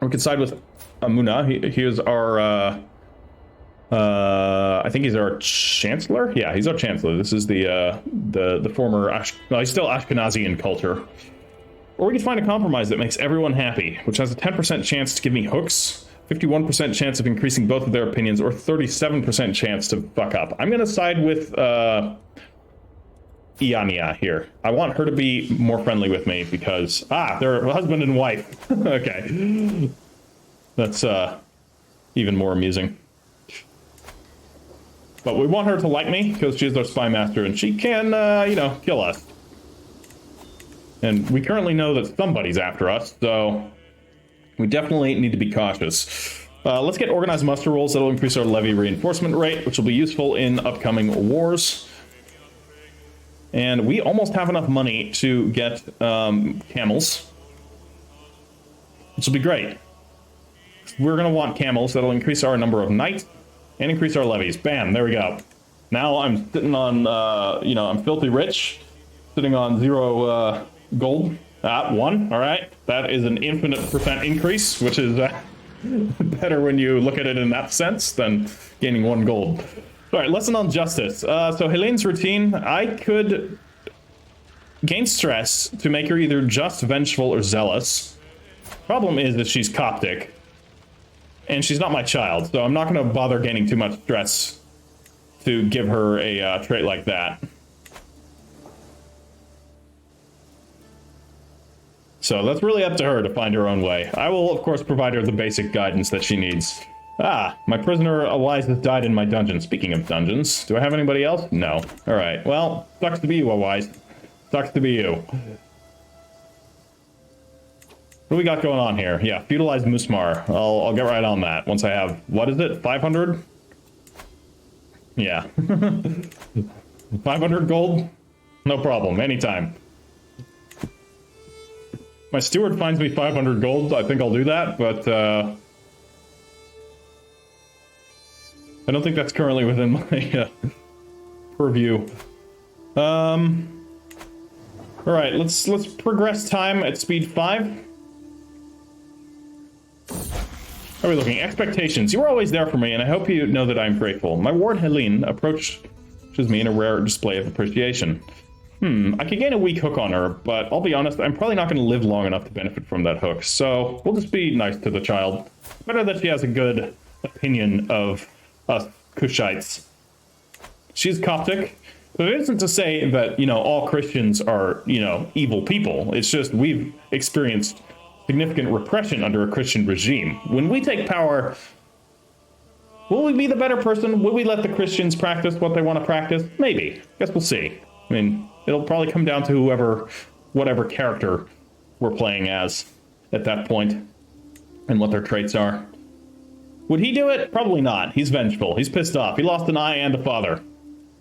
We could side with Amuna. He is our, I think he's our chancellor. Yeah, he's our chancellor. This is the former, well, he's still Ashkenazi in culture. Or we could find a compromise that makes everyone happy, which has a 10% chance to give me hooks, 51% chance of increasing both of their opinions, or 37% chance to fuck up. I'm gonna side with, Iania here. I want her to be more friendly with me because, they're husband and wife. Okay. That's, even more amusing. But we want her to like me because she's our spy master and she can, you know, kill us. And we currently know that somebody's after us, so we definitely need to be cautious. Let's get organized muster rolls. That'll increase our levy reinforcement rate, which will be useful in upcoming wars. And we almost have enough money to get camels, which will be great. We're going to want camels. That'll increase our number of knights and increase our levies. Bam, there we go. Now I'm sitting on, you know, I'm filthy rich, sitting on 0 gold. 1, all right. That is an infinite % increase, which is better when you look at it in that sense than gaining 1 gold. All right, lesson on justice. So Helene's routine, I could gain stress to make her either just, vengeful, or zealous. Problem is that she's Coptic, and she's not my child, so I'm not going to bother gaining too much stress to give her a trait like that. So that's really up to her to find her own way. I will, of course, provide her the basic guidance that she needs. Ah, my prisoner Eliza died in my dungeon. Speaking of dungeons, do I have anybody else? No. Alright, well, sucks to be you, Wise. Sucks to be you. What do we got going on here? Yeah, feudalize Musmar. I'll get right on that once I have, what is it, 500? Yeah. 500 gold? No problem, anytime. My steward finds me 500 gold, I think I'll do that, but I don't think that's currently within my purview. Alright, let's progress time at speed 5. How are we looking? Expectations. You were always there for me, and I hope you know that I'm grateful. My ward Helene approaches me in a rare display of appreciation. I could gain a weak hook on her, but I'll be honest, I'm probably not going to live long enough to benefit from that hook, so we'll just be nice to the child. Better that she has a good opinion of us Kushites. She's Coptic, but it isn't to say that, you know, all Christians are, you know, evil people. It's just we've experienced significant repression under a Christian regime. When we take power, will we be the better person? Will we let the Christians practice what they want to practice? Maybe. Guess we'll see. I mean, it'll probably come down to whatever character we're playing as at that point, and what their traits are. Would he do it? Probably not. He's vengeful. He's pissed off. He lost an eye and a father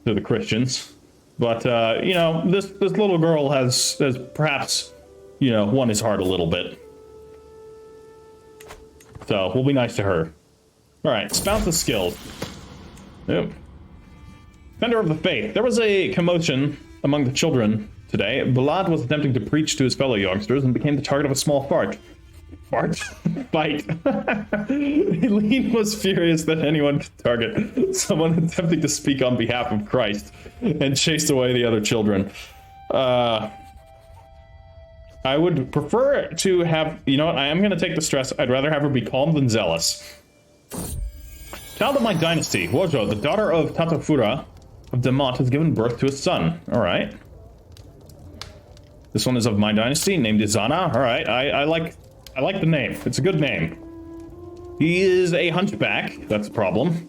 to the Christians. But, you know, this little girl has perhaps, you know, won his heart a little bit. So, we'll be nice to her. Alright, spout the skills. Ooh. Defender of the Faith. There was a commotion among the children today. Balad was attempting to preach to his fellow youngsters and became the target of a small fight. Helene was furious that anyone could target someone attempting to speak on behalf of Christ and chased away the other children. I would prefer to have, you know what, I am going to take the stress. I'd rather have her be calm than zealous. Child of my dynasty, Wojo, the daughter of Tatafura of Demont, has given birth to a son. Alright. This one is of my dynasty, named Ezana. Alright, I like the name. It's a good name. He is a hunchback. That's a problem.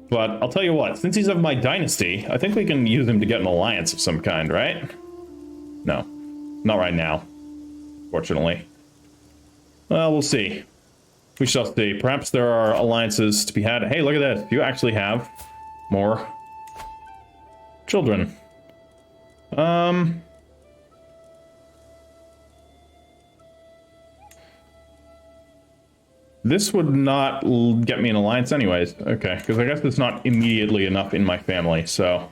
But I'll tell you what, since he's of my dynasty, I think we can use him to get an alliance of some kind, right? No. Not right now. Fortunately. Well, we'll see. We shall see. Perhaps there are alliances to be had. Hey, look at this. You actually have more children. This would not get me an alliance anyways. Okay, because I guess it's not immediately enough in my family, so...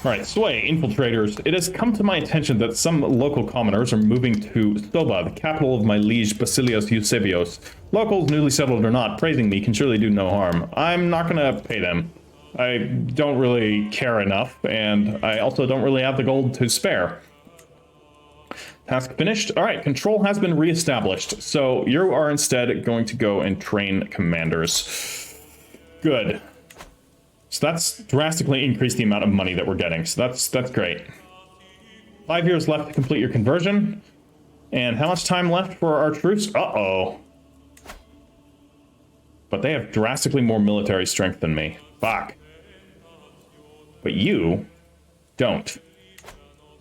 Alright, Sway, infiltrators. It has come to my attention that some local commoners are moving to Soba, the capital of my liege Basilios Eusebios. Locals, newly settled or not, praising me can surely do no harm. I'm not gonna pay them. I don't really care enough, and I also don't really have the gold to spare. Task finished. Alright, control has been reestablished, so you are instead going to go and train commanders. Good. So that's drastically increased the amount of money that we're getting, so that's great. 5 years left to complete your conversion. And how much time left for our truce? Uh-oh. But they have drastically more military strength than me. Fuck. But you don't.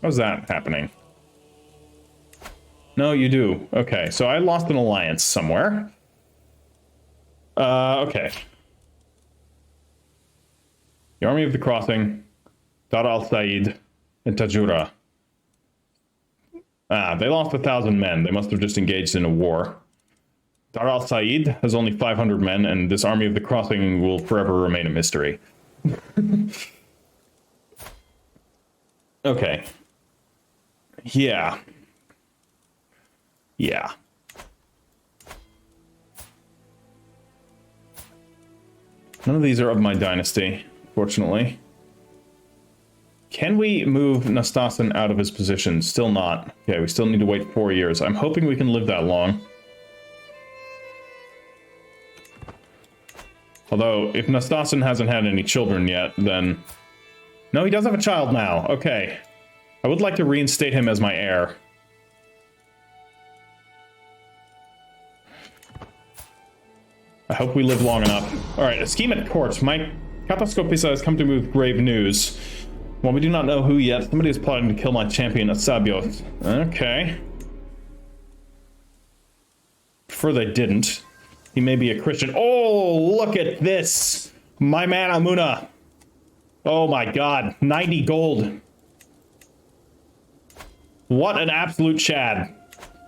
How's that happening? No, you do. Okay, so I lost an alliance somewhere. Okay. The Army of the Crossing, Dar al-Said, and Tajura. Ah, they lost 1,000 men. They must have just engaged in a war. Dar al-Said has only 500 men, and this Army of the Crossing will forever remain a mystery. Okay. Yeah. Yeah. None of these are of my dynasty, fortunately. Can we move Nastasin out of his position? Still not. Okay, we still need to wait 4 years. I'm hoping we can live that long. Although, if Nastasin hasn't had any children yet, then... No, he does have a child now. Okay. I would like to reinstate him as my heir. I hope we live long enough. Alright, a scheme at court. My Catoscopisa has come to me with grave news. While we do not know who yet, somebody is plotting to kill my champion, Asabios. Okay. Prefer they didn't. He may be a Christian. Oh, look at this! My man Amuna! Oh my god, 90 gold. What an absolute Chad.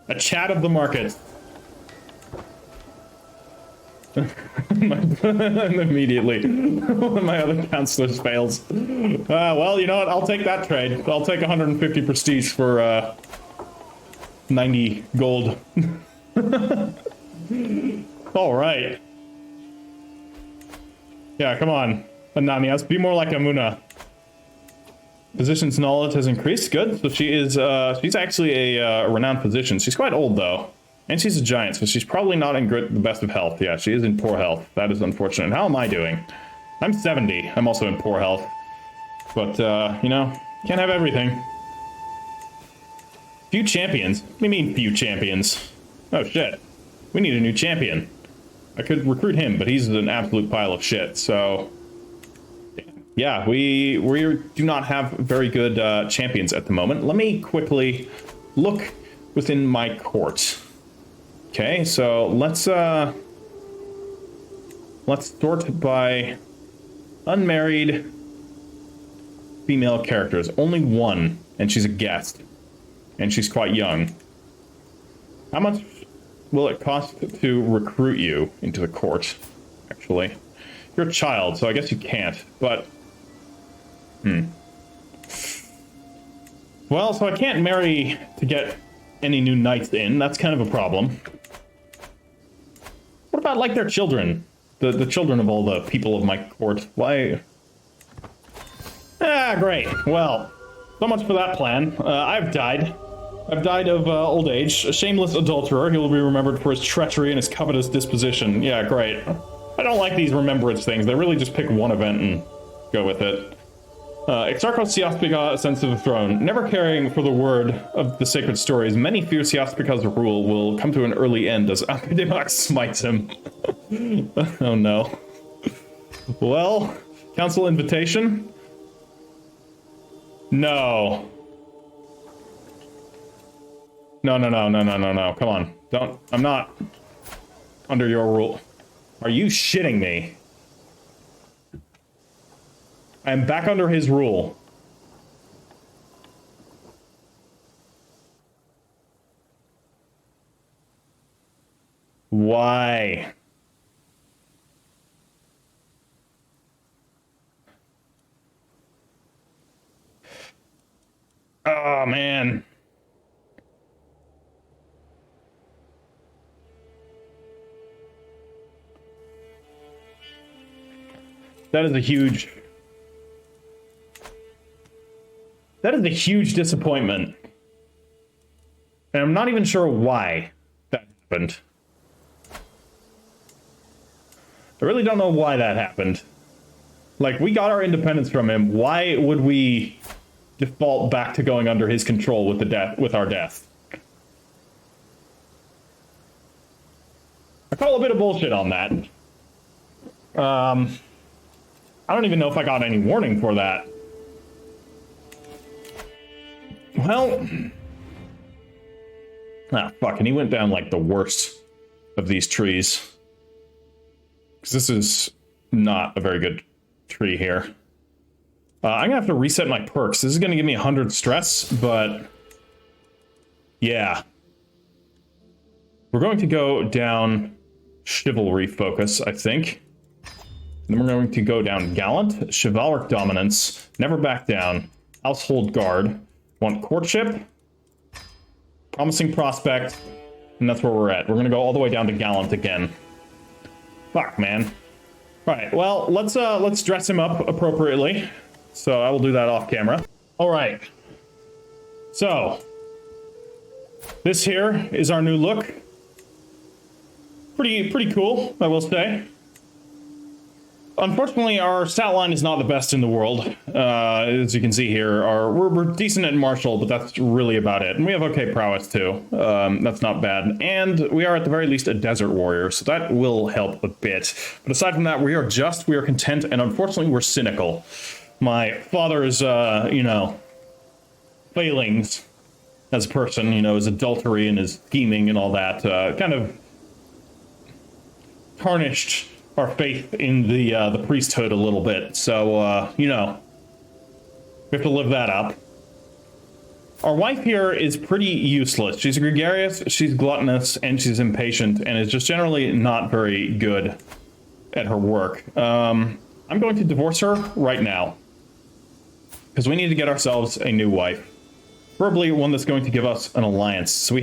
A Chad of the market. Immediately. One of my other counselors fails. Well, you know what? I'll take that trade. I'll take 150 prestige for 90 gold. All right. Yeah, come on, Ananias. Be more like Amuna. Physician's knowledge has increased. Good. So she is. She's actually a renowned physician. She's quite old though. And she's a giant, so she's probably not in the best of health. Yeah, she is in poor health. That is unfortunate. How am I doing? I'm 70. I'm also in poor health. But, you know, can't have everything. Few champions? What do you mean, few champions? Oh, shit. We need a new champion. I could recruit him, but he's an absolute pile of shit, so... Yeah, we do not have very good champions at the moment. Let me quickly look within my court. Okay, so let's sort by unmarried female characters. Only one, and she's a guest. And she's quite young. How much will it cost to recruit you into the court, actually? You're a child, so I guess you can't, but... Well, so I can't marry to get any new knights in. That's kind of a problem. What about, like, their children? The children of all the people of my court. Why? Ah, great. Well, so much for that plan. I've died. I've died of old age. A shameless adulterer. He will be remembered for his treachery and his covetous disposition. Yeah, great. I don't like these remembrance things. They really just pick one event and go with it. Exarchos Ezana ascends to the throne. Never caring for the word of the sacred stories, many fear Ezana's rule will come to an early end as Apidemak smites him. Oh no. Well, council invitation? No. No. Come on. Don't. I'm not under your rule. Are you shitting me? I'm back under his rule. Why? Oh, man. That is a huge... That is a huge disappointment. And I'm not even sure why that happened. I really don't know why that happened. Like, we got our independence from him. Why would we default back to going under his control with our death? I call a bit of bullshit on that. I don't even know if I got any warning for that. Well, fuck, and he went down like the worst of these trees. Because this is not a very good tree here. I'm gonna have to reset my perks. This is gonna give me 100 stress, but yeah. We're going to go down chivalry focus, I think. Then we're going to go down gallant, chivalric dominance, never back down, household guard. Want courtship, promising prospect, and that's where we're at. We're gonna go all the way down to gallant again. Fuck, man. All right, well, let's dress him up appropriately. So I will do that off camera. All right. So this here is our new look. Pretty cool, I will say. unfortunately, our stat line is not the best in the world. As you can see here, we're decent at martial, but that's really about it. And we have okay prowess too. That's not bad. And we are at the very least a desert warrior, so that will help a bit. But aside from that, we are content, and unfortunately, we're cynical. My father's, you know, failings as a person, you know, his adultery and his scheming and all that, kind of tarnished our faith in the priesthood a little bit. So, you know, we have to live that up. Our wife here is pretty useless. She's gregarious, she's gluttonous, and she's impatient, and is just generally not very good at her work. I'm going to divorce her right now, because we need to get ourselves a new wife. Preferably one that's going to give us an alliance. So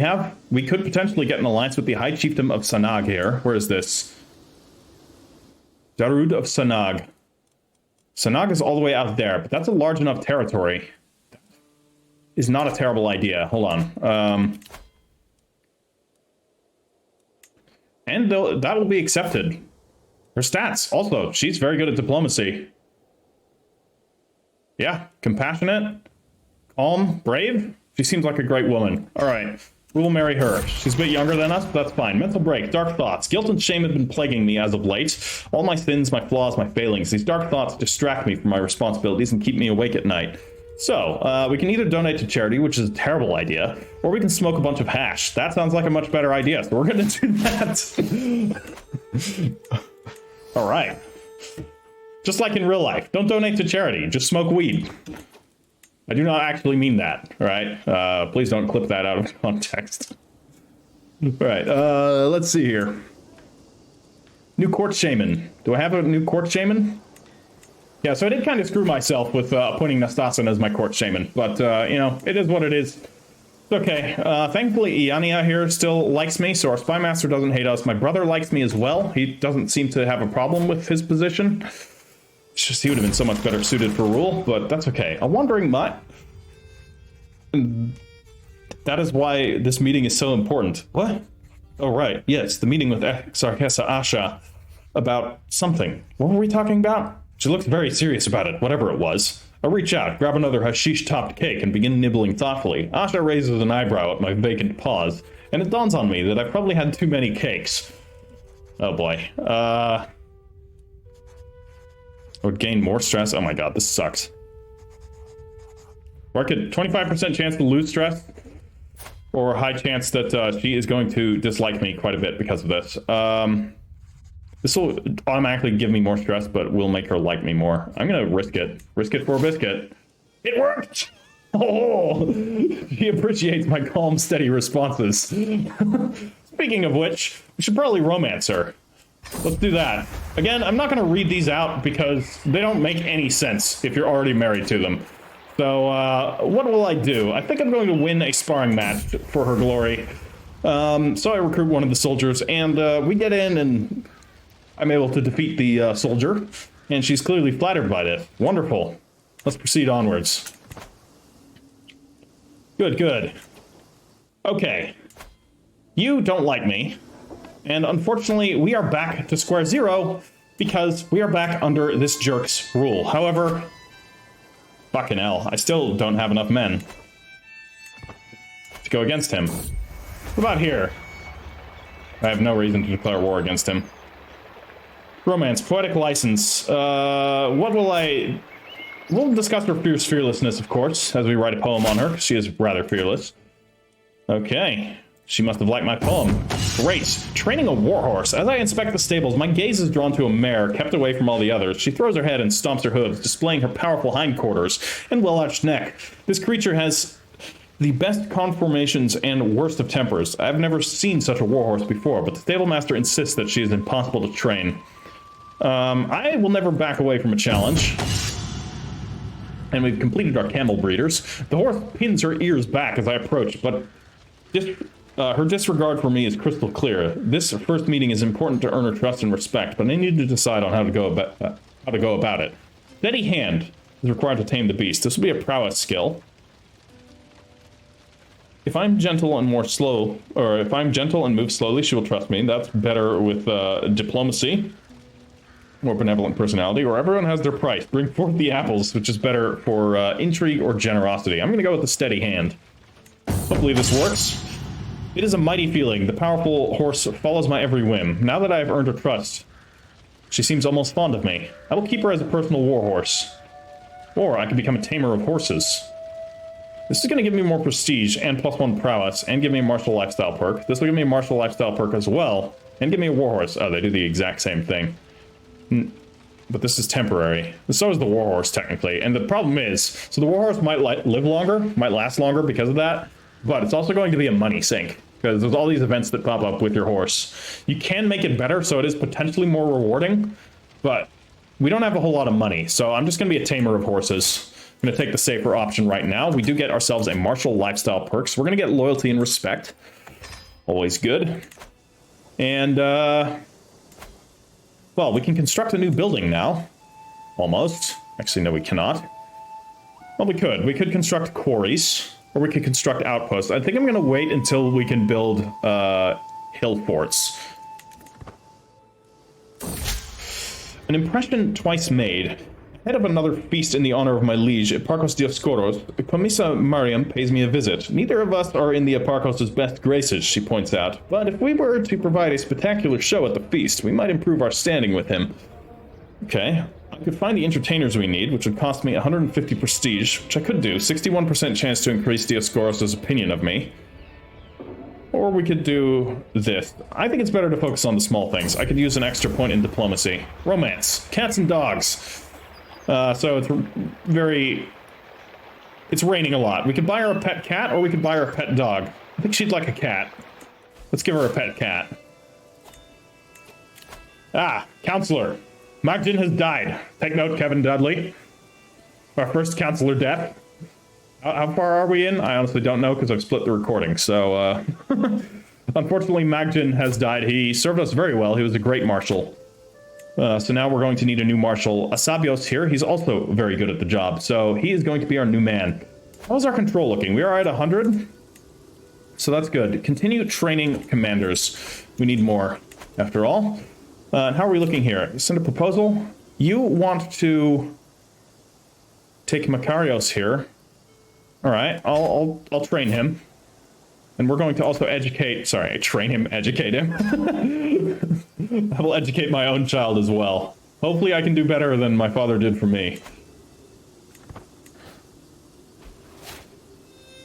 we could potentially get an alliance with the High Chiefdom of Sanag here. Where is this? Darud of Sanag. Sanag is all the way out there, but that's a large enough territory. Is not a terrible idea. Hold on. And that will be accepted. Her stats, also, she's very good at diplomacy. Yeah, compassionate, calm, brave. She seems like a great woman. All right. We'll marry her. She's a bit younger than us, but that's fine. Mental break, dark thoughts. Guilt and shame have been plaguing me as of late. All my sins, my flaws, my failings. These dark thoughts distract me from my responsibilities and keep me awake at night. So, we can either donate to charity, which is a terrible idea, or we can smoke a bunch of hash. That sounds like a much better idea, so we're gonna do that. All right. Just like in real life, don't donate to charity, just smoke weed. I do not actually mean that, all right? Please don't clip that out of context. All right, let's see here. New Court Shaman. Do I have a new Court Shaman? Yeah, so I did kind of screw myself with appointing Nastasin as my Court Shaman, but, you know, it is what it is. It's okay. Thankfully, Iania here still likes me, so our Spy Master doesn't hate us. My brother likes me as well. He doesn't seem to have a problem with his position. It's just he would have been so much better suited for rule, but that's okay. I'm wondering, that is why this meeting is so important. What? Oh, right. Yes, the meeting with Exarchos Ezana about something. What were we talking about? She looked very serious about it, whatever it was. I reach out, grab another hashish-topped cake, and begin nibbling thoughtfully. Asha raises an eyebrow at my vacant pause, and it dawns on me that I've probably had too many cakes. Oh boy. I would gain more stress. Oh my god, this sucks. Or I could 25% chance to lose stress, or a high chance that she is going to dislike me quite a bit because of this. This will automatically give me more stress, but will make her like me more. I'm gonna risk it. Risk it for a biscuit. It worked! Oh! She appreciates my calm, steady responses. Speaking of which, we should probably romance her. Let's do that. Again, I'm not gonna read these out because they don't make any sense if you're already married to them. So, what will I do? I think I'm going to win a sparring match for her glory. So I recruit one of the soldiers, and we get in, and I'm able to defeat the soldier, and she's clearly flattered by this. Wonderful. Let's proceed onwards. Good, good. Okay. You don't like me, and unfortunately, we are back to square zero because we are back under this jerk's rule. However, fucking hell, I still don't have enough men to go against him. What about here? I have no reason to declare war against him. Romance, poetic license. What will I... We'll discuss her fierce fearlessness, of course, as we write a poem on her, because she is rather fearless. Okay. She must have liked my poem. Great. Training a warhorse. As I inspect the stables, my gaze is drawn to a mare kept away from all the others. She throws her head and stomps her hooves, displaying her powerful hindquarters and well-arched neck. This creature has the best conformations and worst of tempers. I've never seen such a warhorse before, but the stable master insists that she is impossible to train. I will never back away from a challenge. And we've completed our camel breeders. The horse pins her ears back as I approach, but her disregard for me is crystal clear. This first meeting is important to earn her trust and respect, but I need to decide on how to go about it. Steady hand is required to tame the beast. This will be a prowess skill. If I'm gentle and move slowly, she will trust me. That's better with diplomacy. more benevolent personality, or everyone has their price. Bring forth the apples, which is better for intrigue or generosity. I'm going to go with the steady hand. Hopefully this works. It is a mighty feeling. The powerful horse follows my every whim. Now that I have earned her trust, she seems almost fond of me. I will keep her as a personal war horse. Or I could become a tamer of horses. This is going to give me more prestige and +1 prowess, and give me a martial lifestyle perk. This will give me a martial lifestyle perk as well, and give me a war horse. Oh, they do the exact same thing. But this is temporary. So is the warhorse, technically. And the problem is, so the warhorse might live longer, might last longer because of that, but it's also going to be a money sink, because there's all these events that pop up with your horse. You can make it better, so it is potentially more rewarding, but we don't have a whole lot of money, so I'm just going to be a tamer of horses. I'm going to take the safer option right now. We do get ourselves a martial lifestyle perk, so we're going to get loyalty and respect. Always good. And, well, we can construct a new building now. Almost. Actually, no, we cannot. Well, we could. We could construct quarries, or we could construct outposts. I think I'm going to wait until we can build hill forts. An impression twice made. Head of another feast in the honor of my liege, Eparchos Dioscoros, Commissa Mariam pays me a visit. Neither of us are in the Eparchos' best graces, she points out, but if we were to provide a spectacular show at the feast, we might improve our standing with him. Okay, I could find the entertainers we need, which would cost me 150 prestige, which I could do, 61% chance to increase Dioscoros' opinion of me. Or we could do this. I think it's better to focus on the small things. I could use an extra point in diplomacy. Romance. Cats and dogs. So it's it's raining a lot. We could buy her a pet cat, or we could buy her a pet dog. I think she'd like a cat. Let's give her a pet cat. Ah, counselor. Magdin has died. Take note, Kevin Dudley. Our first counselor death. How far are we in? I honestly don't know, because I've split the recording, so, unfortunately, Magdin has died. He served us very well. He was a great marshal. So now we're going to need a new marshal. Asabios here, he's also very good at the job, so he is going to be our new man. How's our control looking? We are at 100, so that's good. Continue training commanders. We need more, after all. And how are we looking here? Send a proposal. You want to take Makarios here. All right, I'll train him. And we're going to also educate him. I will educate my own child as well. Hopefully I can do better than my father did for me.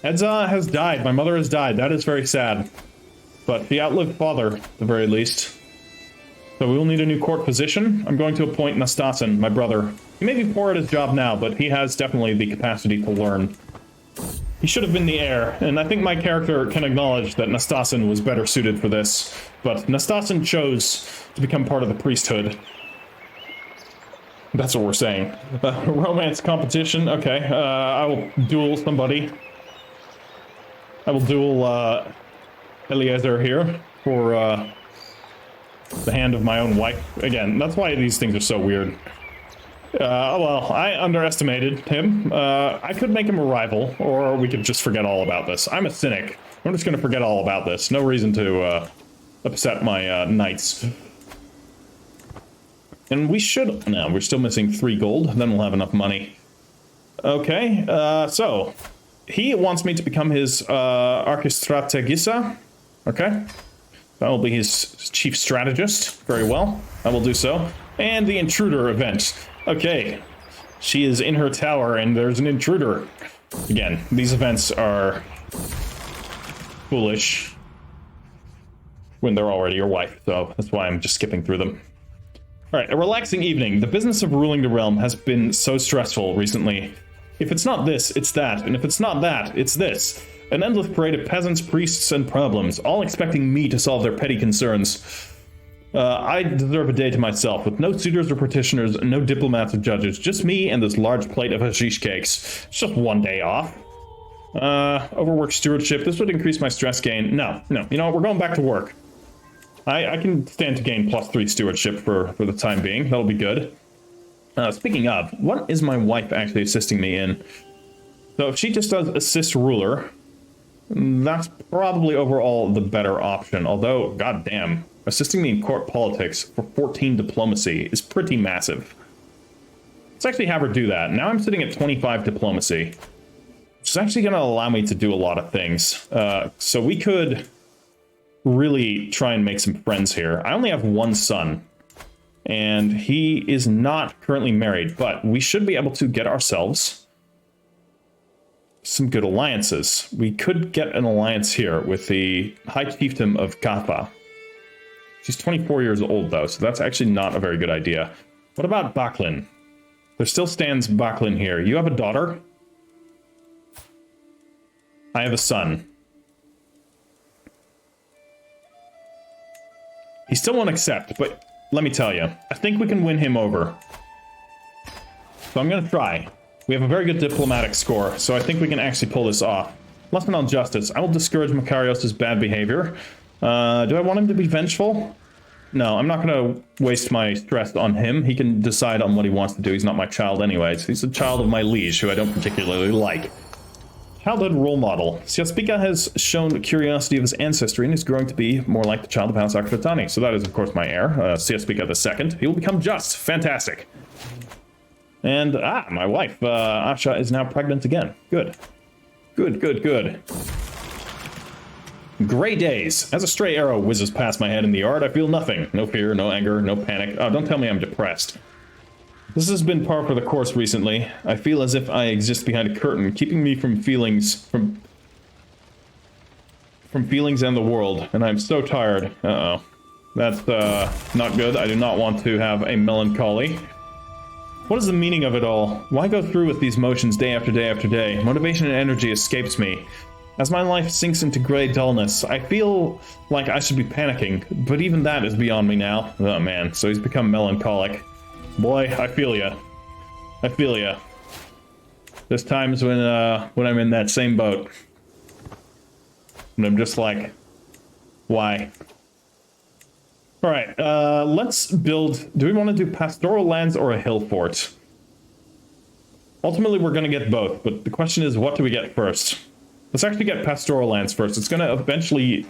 Edza has died. My mother has died. That is very sad. But she outlived father, at the very least. So we will need a new court position. I'm going to appoint Nastasin, my brother. He may be poor at his job now, but he has definitely the capacity to learn. He should have been the heir, and I think my character can acknowledge that Nastasin was better suited for this, but Nastasin chose to become part of the priesthood. That's what we're saying. Romance competition, okay. I will duel somebody. I will duel Eliezer here for the hand of my own wife. Again, that's why these things are so weird. Well, I underestimated him. I could make him a rival, or we could just forget all about this. I'm a cynic. I'm just going to forget all about this. No reason to upset my knights. And we should... No, we're still missing 3 gold. Then we'll have enough money. Okay, so... He wants me to become his Archistrategissa. Okay. That will be his chief strategist. Very well. I will do so. And the intruder event. Okay, she is in her tower and there's an intruder. Again, these events are foolish when they're already your wife, so that's why I'm just skipping through them. Alright, a relaxing evening. The business of ruling the realm has been so stressful recently. If it's not this, it's that, and if it's not that, it's this. An endless parade of peasants, priests, and problems, all expecting me to solve their petty concerns. I deserve a day to myself, with no suitors or petitioners, no diplomats or judges, just me and this large plate of hashish cakes. It's just one day off. Overworked stewardship, this would increase my stress gain. No, you know what, we're going back to work. I can stand to gain +3 stewardship for the time being, that'll be good. Speaking of, what is my wife actually assisting me in? So if she just does assist ruler, that's probably overall the better option, although, goddamn. assisting me in court politics for 14 diplomacy is pretty massive. Let's actually have her do that. Now I'm sitting at 25 diplomacy, which is actually going to allow me to do a lot of things. So we could really try and make some friends here. I only have one son, and he is not currently married, but we should be able to get ourselves some good alliances. We could get an alliance here with the High Chieftain of Kaffa. She's 24 years old, though, so that's actually not a very good idea. What about Baklin? There still stands Baklin here. You have a daughter? I have a son. He still won't accept, but let me tell you, I think we can win him over. So I'm going to try. We have a very good diplomatic score, so I think we can actually pull this off. Lesson on justice. I will discourage Makarios' bad behavior. Do I want him to be vengeful? No, I'm not going to waste my stress on him. He can decide on what he wants to do. He's not my child anyways. He's a child of my liege, who I don't particularly like. Childhood role model. CFP-EPE has shown curiosity of his ancestry and is growing to be more like the child of House Akratani. So that is, of course, my heir, CFP-EPE the second. He will become just. Fantastic. And, my wife, Asha, is now pregnant again. Good. Good, good, good. Gray days. As a stray arrow whizzes past my head in the yard, I feel nothing. No fear, no anger, no panic. Oh, don't tell me I'm depressed. This has been par for the course recently. I feel as if I exist behind a curtain, keeping me from feelings and the world, and I'm so tired. Uh-oh. That's, not good. I do not want to have a melancholy. What is the meaning of it all? Why go through with these motions day after day after day? Motivation and energy escapes me. As my life sinks into gray dullness, I feel like I should be panicking, but even that is beyond me now. Oh man, so he's become melancholic. Boy, I feel ya. I feel ya. There's times when I'm in that same boat. And I'm just like, why? Alright, let's build... Do we want to do pastoral lands or a hill fort? Ultimately, we're going to get both, but the question is, what do we get first? Let's actually get pastoral lands first. It's going to eventually,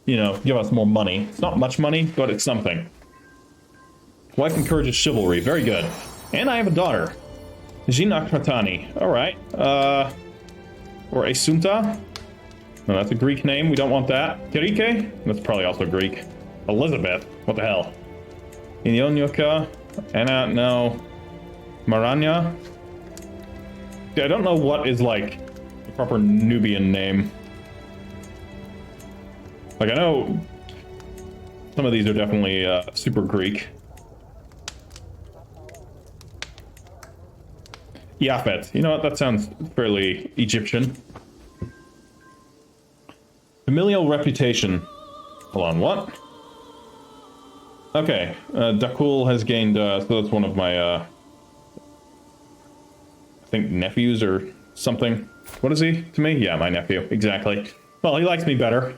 you know, give us more money. It's not much money, but it's something. Wife encourages chivalry. Very good. And I have a daughter. Gina Kratani. Alright. Or Asunta. No, that's a Greek name. We don't want that. Kirike? That's probably also Greek. Elizabeth. What the hell? Inyonyoka. Anna, no. Maranya. See, I don't know what is, like, the proper Nubian name. Like, I know some of these are definitely super Greek. Yafet. You know what? That sounds fairly Egyptian. Familial reputation. Hold on, what? Okay. Dakul has gained, so that's one of my, I think nephews or something. What is he to me? Yeah, my nephew. Exactly. Well, he likes me better.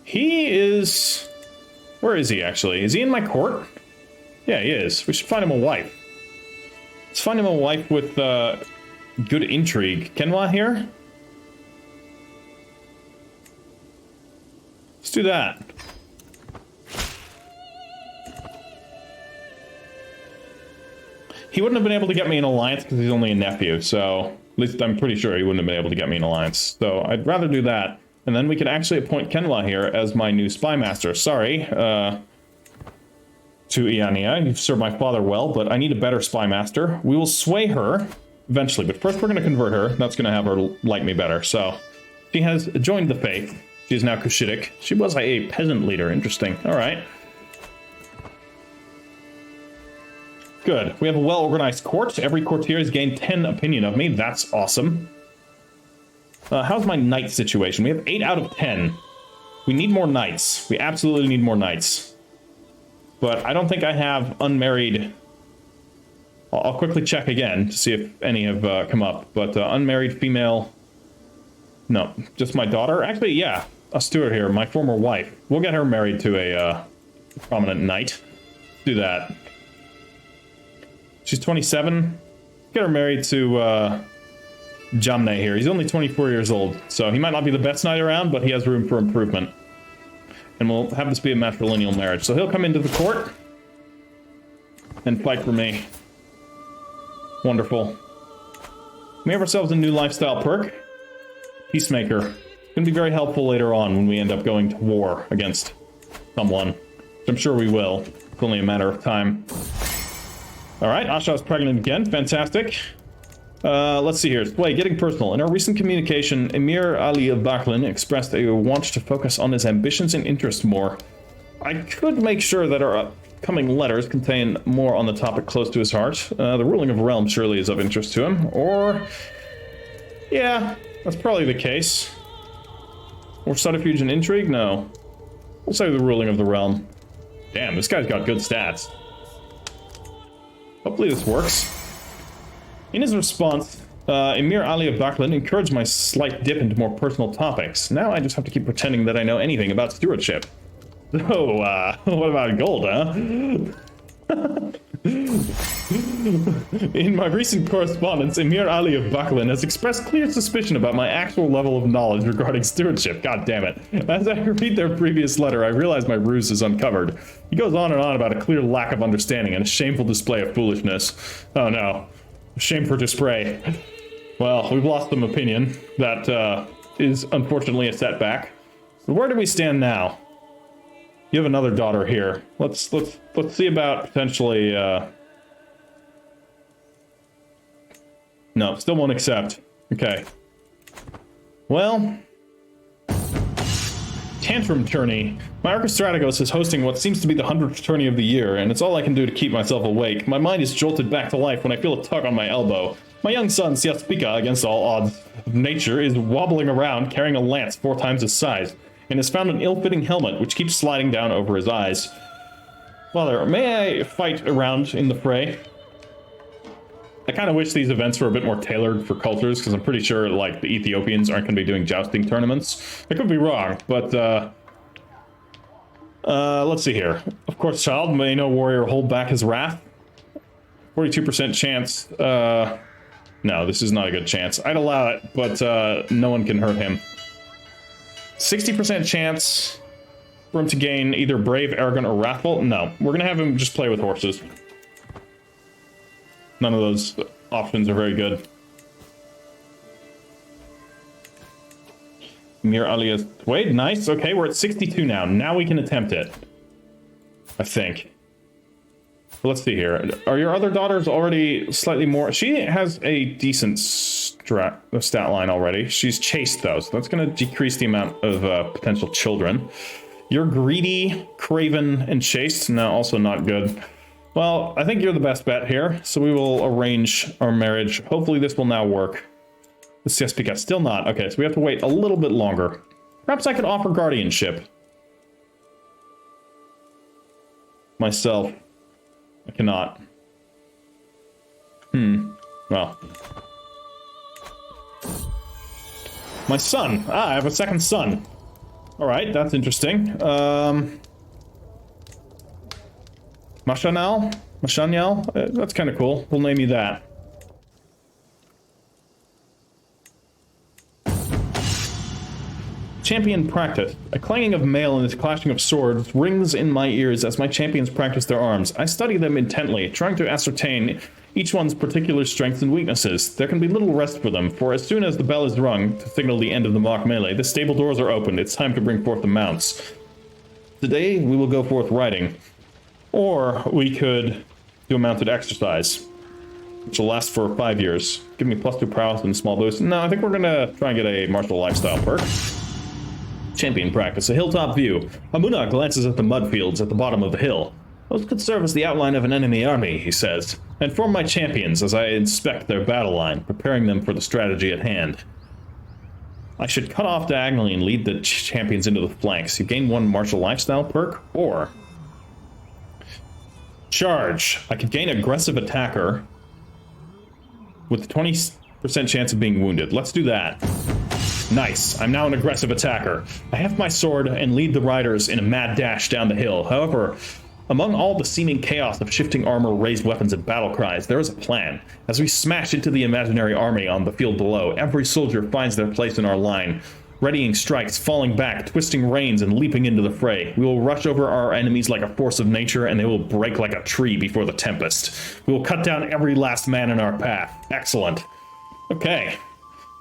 He is... Where is he, actually? Is he in my court? Yeah, he is. We should find him a wife. Let's find him a wife with good intrigue. Kenwa here? Let's do that. He wouldn't have been able to get me an alliance because he's only a nephew, so at least I'm pretty sure he wouldn't have been able to get me an alliance. So I'd rather do that. And then we can actually appoint Kenwa here as my new spy master. Sorry, to Iania. You've served my father well, but I need a better spy master. We will sway her eventually, but first we're going to convert her. That's going to have her like me better. So she has joined the faith. She is now Kushitic. She was a peasant leader. Interesting. All right. Good. We have a well-organized court. Every courtier has gained 10 opinion of me. That's awesome. How's my knight situation? We have 8 out of 10. We need more knights. We absolutely need more knights. But I don't think I have unmarried... I'll quickly check again to see if any have come up. But unmarried female... No, just my daughter. Actually, yeah, a steward here, my former wife. We'll get her married to a prominent knight. Do that. She's 27. Get her married to Jamne here. He's only 24 years old, so he might not be the best knight around, but he has room for improvement. And we'll have this be a matrilineal marriage. So he'll come into the court and fight for me. Wonderful. We have ourselves a new lifestyle perk. Peacemaker. It's going to be very helpful later on when we end up going to war against someone. Which I'm sure we will. It's only a matter of time. Alright, Asha is pregnant again. Fantastic. Let's see here. Wait, getting personal. In our recent communication, Emir Ali of Baklin expressed a want to focus on his ambitions and interests more. I could make sure that our upcoming letters contain more on the topic close to his heart. The ruling of realm surely is of interest to him. Or... yeah, that's probably the case. Or subterfuge and intrigue? No. We'll say the ruling of the realm. Damn, this guy's got good stats. Hopefully this works. In his response, Emir Ali of Baklin encouraged my slight dip into more personal topics. Now I just have to keep pretending that I know anything about stewardship. So, what about gold, huh? In my recent correspondence, Emir Ali of Baklin has expressed clear suspicion about my actual level of knowledge regarding stewardship. God damn it. As I read their previous letter, I realize my ruse is uncovered. He goes on and on about a clear lack of understanding and a shameful display of foolishness. Oh no. Shame for display. Well, we've lost some opinion. That is unfortunately a setback. But where do we stand now? You have another daughter here. Let's see about potentially. No, still won't accept. Okay. Well, Tantrum Tourney. My Archistrategos is hosting what seems to be the 100th tourney of the year, and it's all I can do to keep myself awake. My mind is jolted back to life when I feel a tug on my elbow. My young son, CFP-EPE, against all odds of nature, is wobbling around carrying a lance 4 times his size, and has found an ill-fitting helmet which keeps sliding down over his eyes. Father, may I fight around in the fray? I kind of wish these events were a bit more tailored for cultures, because I'm pretty sure, like, the Ethiopians aren't going to be doing jousting tournaments. I could be wrong, but, let's see here. Of course, child, may no warrior hold back his wrath. 42% chance, no, this is not a good chance. I'd allow it, but, no one can hurt him. 60% chance for him to gain either brave, arrogant, or wrathful. No, we're going to have him just play with horses. None of those options are very good. Mir alias Wade, nice. Okay, we're at 62 now. Now we can attempt it. I think. Let's see here. Are your other daughters already slightly more? She has a decent stat line already. She's chaste, though, so that's going to decrease the amount of potential children. You're greedy, craven, and chaste. No, also not good. Well, I think you're the best bet here, so we will arrange our marriage. Hopefully this will now work. The CSPK still not. Okay, so we have to wait a little bit longer. Perhaps I could offer guardianship. Myself. I cannot. Well. My son. Ah, I have a second son. Alright, that's interesting. Mashanal? Mashanyal? That's kind of cool. We'll name you that. Champion practice. A clanging of mail and the clashing of swords rings in my ears as my champions practice their arms. I study them intently, trying to ascertain each one's particular strengths and weaknesses. There can be little rest for them, for as soon as the bell is rung to signal the end of the mock melee, the stable doors are opened. It's time to bring forth the mounts. Today, we will go forth riding. Or we could do a mounted exercise, which will last for 5 years. Give me +2 prowess and a small boost. No, I think we're gonna try and get a martial lifestyle perk. Champion practice, a hilltop view. Hamuna glances at the mud fields at the bottom of the hill. Those could serve as the outline of an enemy army, he says, and form my champions as I inspect their battle line, preparing them for the strategy at hand. I should cut off diagonally and lead the champions into the flanks. You gain 1 martial lifestyle perk, or charge. I could gain aggressive attacker with a 20% chance of being wounded. Let's do that. Nice. I'm now an aggressive attacker. I have my sword and lead the riders in a mad dash down the hill. However, among all the seeming chaos of shifting armor, raised weapons, and battle cries, there is a plan. As we smash into the imaginary army on the field below, every soldier finds their place in our line. readying strikes, falling back, twisting reins, and leaping into the fray. We will rush over our enemies like a force of nature, and they will break like a tree before the tempest. We will cut down every last man in our path. Excellent. Okay.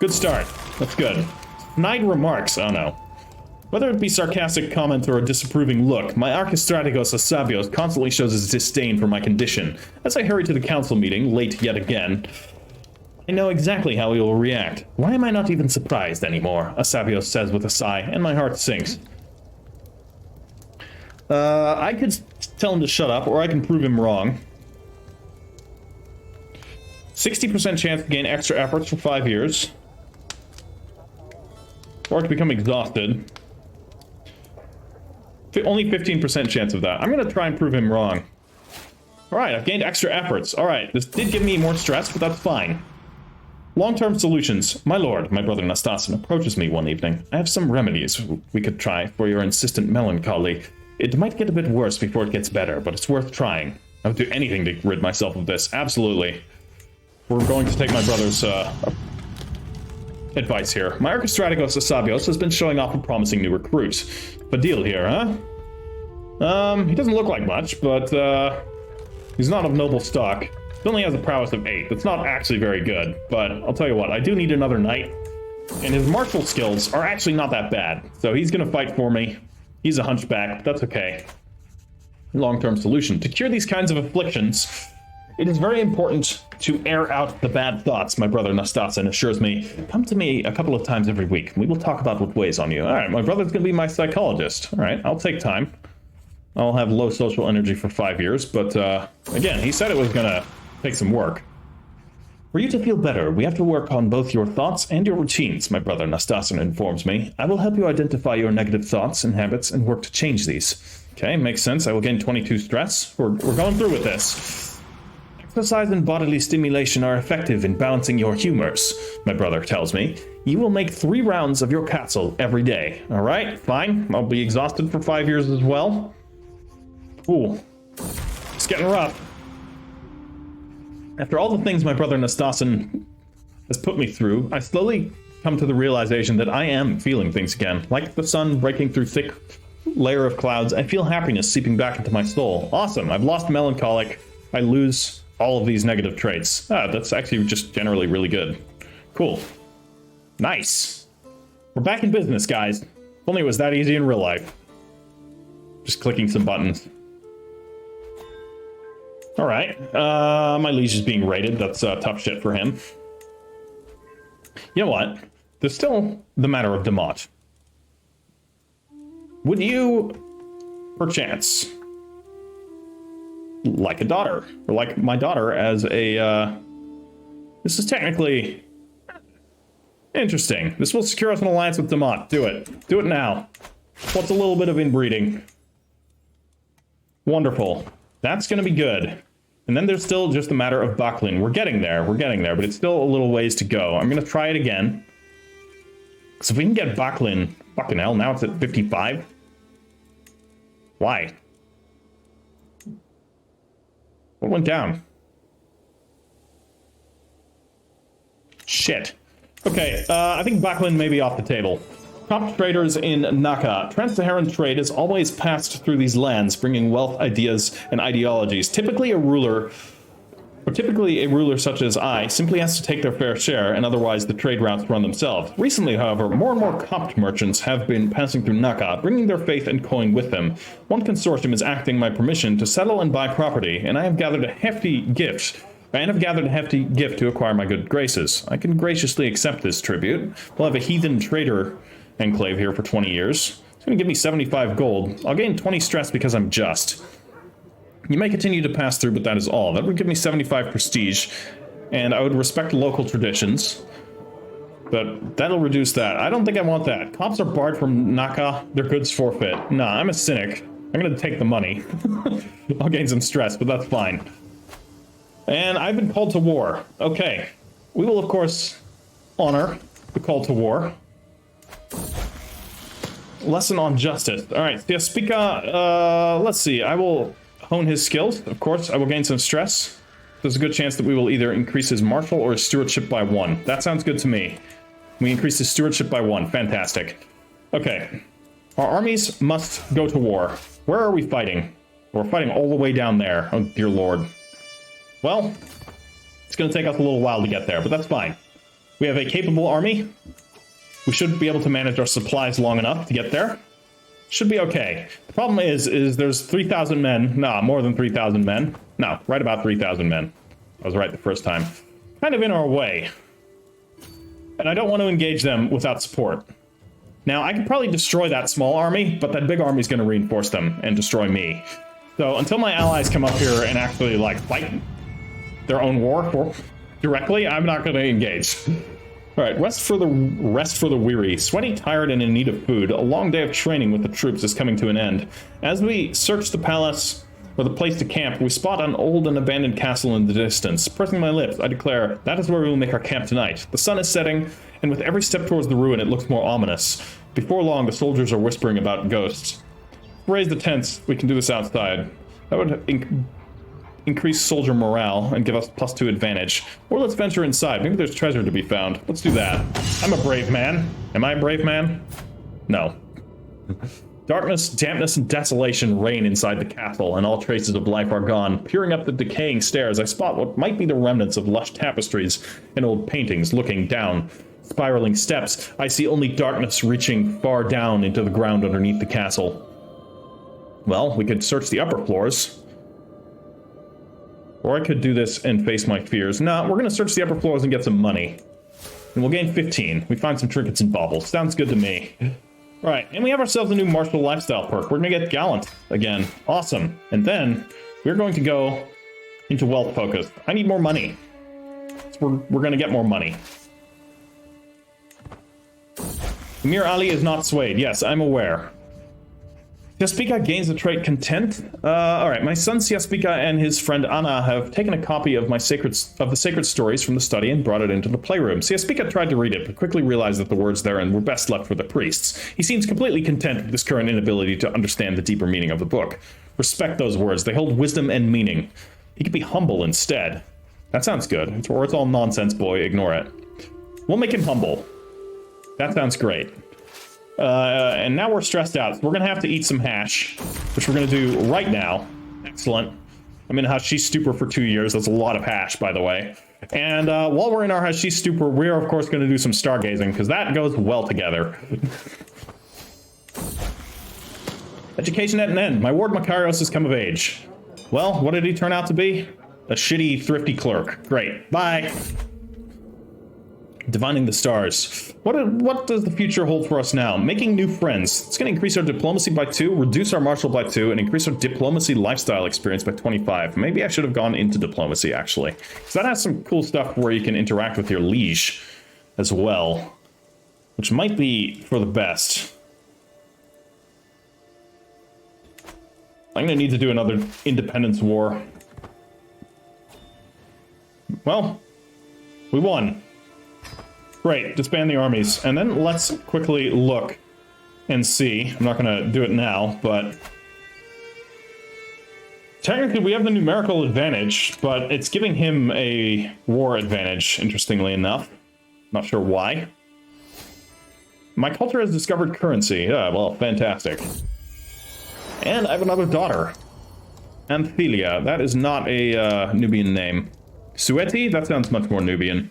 Good start. That's good. Snide remarks. Oh no. Whether it be sarcastic comments or a disapproving look, my Archistrategos Asabios constantly shows his disdain for my condition. As I hurry to the council meeting, late yet again, I know exactly how he will react. Why am I not even surprised anymore? Asabios says with a sigh, and my heart sinks. I could tell him to shut up, or I can prove him wrong. 60% chance to gain extra efforts for 5 years. Or to become exhausted. Only 15% chance of that. I'm going to try and prove him wrong. Alright, I've gained extra efforts. Alright, this did give me more stress, but that's fine. Long-term solutions. My lord, my brother Nastasin approaches me one evening. I have some remedies we could try for your insistent melancholy. It might get a bit worse before it gets better, but it's worth trying. I would do anything to rid myself of this. Absolutely. We're going to take my brother's advice here. My Archistrategos Asabios has been showing off a promising new recruit. Fadil here, huh? He doesn't look like much, but he's not of noble stock. He only has a prowess of 8. That's not actually very good, but I'll tell you what, I do need another knight. And his martial skills are actually not that bad, so he's gonna fight for me. He's a hunchback, but that's okay. Long-term solution. To cure these kinds of afflictions, it is very important to air out the bad thoughts, my brother Nastasin assures me. Come to me a couple of times every week, and we will talk about what weighs on you. Alright, my brother's gonna be my psychologist. Alright, I'll take time. I'll have low social energy for 5 years, but again, he said it was gonna take some work. For you to feel better, we have to work on both your thoughts and your routines, my brother Nastasin informs me. I will help you identify your negative thoughts and habits and work to change these. Okay, makes sense. I will gain 22 stress. We're going through with this. Exercise and bodily stimulation are effective in balancing your humors, my brother tells me. You will make 3 rounds of your castle every day. All right, fine. I'll be exhausted for 5 years as well. Ooh, it's getting rough. After all the things my brother Nastasin has put me through, I slowly come to the realization that I am feeling things again. Like the sun breaking through thick layer of clouds, I feel happiness seeping back into my soul. Awesome, I've lost melancholic. I lose all of these negative traits. That's actually just generally really good. Cool. Nice. We're back in business, guys. If only it was that easy in real life. Just clicking some buttons. Alright, my liege is being raided. That's tough shit for him. You know what? There's still the matter of Demont. Would you, perchance, like a daughter, or like my daughter as a, this is technically interesting. This will secure us an alliance with Demont. Do it. Do it now. What's a little bit of inbreeding? Wonderful. That's going to be good. And then there's still just a matter of Buckland. We're getting there, but it's still a little ways to go. I'm going to try it again. Because if we can get Buckland, fucking hell, now it's at 55? Why? What went down? Shit. Okay, I think Buckland may be off the table. Top traders in Naka. Trans-Saharan trade has always passed through these lands, bringing wealth, ideas, and ideologies. Typically a ruler such as I simply has to take their fair share, and otherwise the trade routes run themselves. Recently, however, more and more Copt merchants have been passing through Naka, bringing their faith and coin with them. One consortium is acting my permission to settle and buy property, and I have gathered a hefty gift to acquire my good graces. I can graciously accept this tribute. We'll have a heathen trader enclave here for 20 years. It's going to give me 75 gold. I'll gain 20 stress because I'm just. You may continue to pass through, but that is all. That would give me 75 prestige, and I would respect local traditions, but that'll reduce that. I don't think I want that. Cops are barred from Naka, their goods forfeit. Nah, I'm a cynic. I'm going to take the money. I'll gain some stress, but that's fine. And I've been called to war. Okay. We will, of course, honor the call to war. Lesson on justice. Alright, Theospika, let's see. I will hone his skills. Of course, I will gain some stress. There's a good chance that we will either increase his martial or his stewardship by 1. That sounds good to me. We increased his stewardship by 1. Fantastic. Okay. Our armies must go to war. Where are we fighting? We're fighting all the way down there. Oh, dear lord. Well, it's going to take us a little while to get there, but that's fine. We have a capable army. We should be able to manage our supplies long enough to get there. Should be okay. The problem is there's 3,000 men. Nah, more than 3,000 men. No, right about 3,000 men. I was right the first time. Kind of in our way. And I don't want to engage them without support. Now, I could probably destroy that small army, but that big army is going to reinforce them and destroy me. So until my allies come up here and actually, like, fight their own war directly, I'm not going to engage. All right, rest for the weary. Sweaty, tired, and in need of food. A long day of training with the troops is coming to an end. As we search the palace or the place to camp, we spot an old and abandoned castle in the distance. Pursing my lips, I declare, that is where we will make our camp tonight. The sun is setting, and with every step towards the ruin, it looks more ominous. Before long, the soldiers are whispering about ghosts. Raise the tents. We can do this outside. That would increase soldier morale and give us +2 advantage. Or let's venture inside. Maybe there's treasure to be found. Let's do that. I'm a brave man. Am I a brave man? No. Darkness, dampness, and desolation reign inside the castle, and all traces of life are gone. Peering up the decaying stairs, I spot what might be the remnants of lush tapestries and old paintings. Looking down spiraling steps, I see only darkness reaching far down into the ground underneath the castle. Well, we could search the upper floors. Or I could do this and face my fears. No, we're going to search the upper floors and get some money. And we'll gain 15. We find some trinkets and baubles. Sounds good to me. Alright, and we have ourselves a new martial lifestyle perk. We're going to get gallant again. Awesome. And then we're going to go into wealth focus. I need more money. So we're going to get more money. Amir Ali is not swayed. Yes, I'm aware. Siaspika gains the trait content. Alright, my son Siaspika and his friend Anna have taken a copy of the sacred stories from the study and brought it into the playroom. Siaspika tried to read it, but quickly realized that the words therein were best left for the priests. He seems completely content with his current inability to understand the deeper meaning of the book. Respect those words. They hold wisdom and meaning. He could be humble instead. That sounds good. Or it's all nonsense, boy. Ignore it. We'll make him humble. That sounds great. And now we're stressed out, so we're going to have to eat some hash, which we're going to do right now. Excellent. I'm in Hashish stupor for 2 years. That's a lot of hash, by the way. And while we're in our Hashish stupor, we're, of course, going to do some stargazing, because that goes well together. Education at an end. My ward Makarios has come of age. Well, what did he turn out to be? A shitty, thrifty clerk. Great. Bye. Divining the stars. What does the future hold for us now? Making new friends. It's going to increase our diplomacy by 2, reduce our martial by 2, and increase our diplomacy lifestyle experience by 25. Maybe I should have gone into diplomacy, actually. Because that has some cool stuff where you can interact with your liege as well. Which might be for the best. I'm going to need to do another independence war. Well, we won. Great, disband the armies. And then let's quickly look and see. I'm not going to do it now, but technically we have the numerical advantage, but it's giving him a war advantage, interestingly enough. Not sure why. My culture has discovered currency. Yeah, well, fantastic. And I have another daughter. Anthelia. That is not a Nubian name. Sueti? That sounds much more Nubian.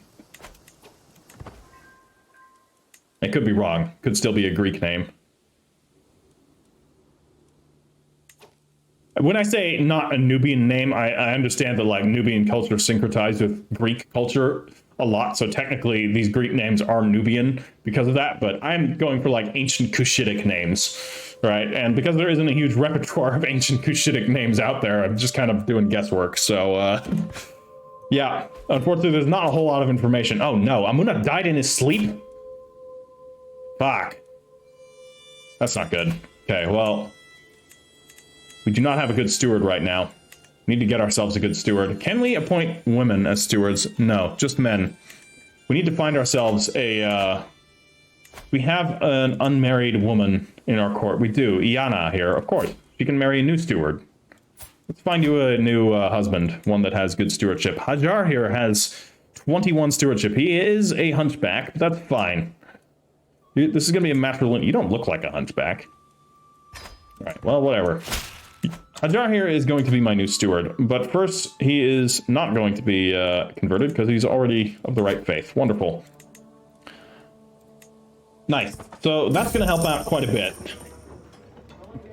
I could be wrong. Could still be a Greek name. When I say not a Nubian name, I understand that like Nubian culture syncretized with Greek culture a lot. So technically these Greek names are Nubian because of that. But I'm going for like ancient Kushitic names, right? And because there isn't a huge repertoire of ancient Kushitic names out there, I'm just kind of doing guesswork. So yeah, unfortunately there's not a whole lot of information. Oh no, Amuna died in his sleep? Fuck. That's not good. Okay, well, we do not have a good steward right now. We need to get ourselves a good steward. Can we appoint women as stewards? No, just men. We need to find ourselves a, we have an unmarried woman in our court. We do. Iana here, of course. She can marry a new steward. Let's find you a new husband, one that has good stewardship. Hajar here has 21 stewardship. He is a hunchback, but that's fine. This is going to be a matrilineal. You don't look like a hunchback. All right, well, whatever. Hajar here is going to be my new steward, but first he is not going to be converted because he's already of the right faith. Wonderful. Nice. So that's going to help out quite a bit.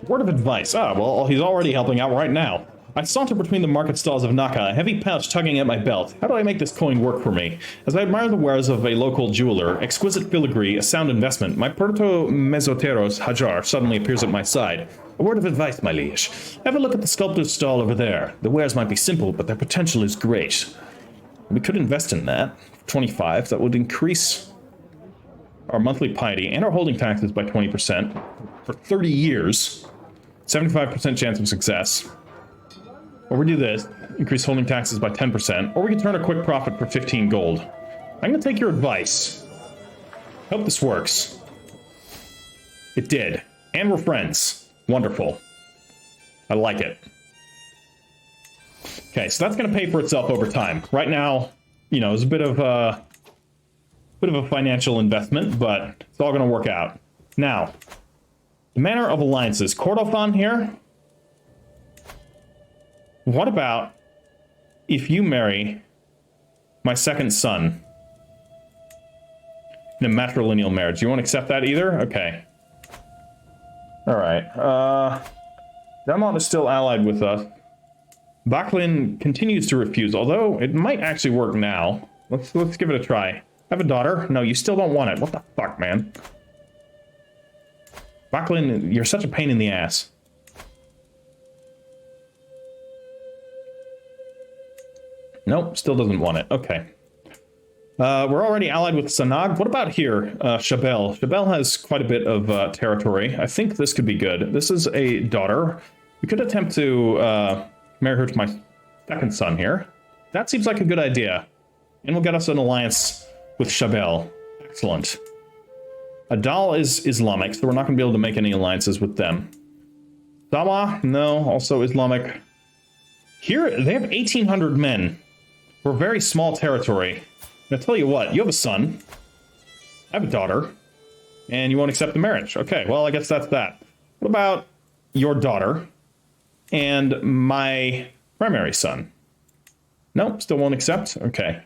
Word of advice. Ah, well, he's already helping out right now. I saunter between the market stalls of Naka, a heavy pouch tugging at my belt. How do I make this coin work for me? As I admire the wares of a local jeweler, exquisite filigree, a sound investment, my Puerto Mesoteros Hajar suddenly appears at my side. A word of advice, my liege. Have a look at the sculptor's stall over there. The wares might be simple, but their potential is great. We could invest in that. 25, that would increase our monthly piety and our holding taxes by 20% for 30 years. 75% chance of success. Or we do this, increase holding taxes by 10%, or we can turn a quick profit for 15 gold. I'm going to take your advice. Hope this works. It did. And we're friends. Wonderful. I like it. Okay, so that's going to pay for itself over time. Right now, you know, it's a bit of a financial investment, but it's all going to work out. Now, the manner of alliances. Kordofan here. What about if you marry my second son in a matrilineal marriage? You won't accept that either? Okay. Alright. Demont is still allied with us. Baklin continues to refuse, although it might actually work now. Let's give it a try. I have a daughter? No, you still don't want it. What the fuck, man? Baklin, you're such a pain in the ass. Nope, still doesn't want it. Okay. We're already allied with Sanag. What about here? Shabelle. Shabelle has quite a bit of territory. I think this could be good. This is a daughter. We could attempt to marry her to my second son here. That seems like a good idea. And we'll get us an alliance with Shabelle. Excellent. Adal is Islamic, so we're not going to be able to make any alliances with them. Sawa, no, also Islamic. Here, they have 1,800 men. For a very small territory. And I tell you what, you have a son. I have a daughter. And you won't accept the marriage. Okay, well, I guess that's that. What about your daughter and my primary son? Nope, still won't accept? Okay.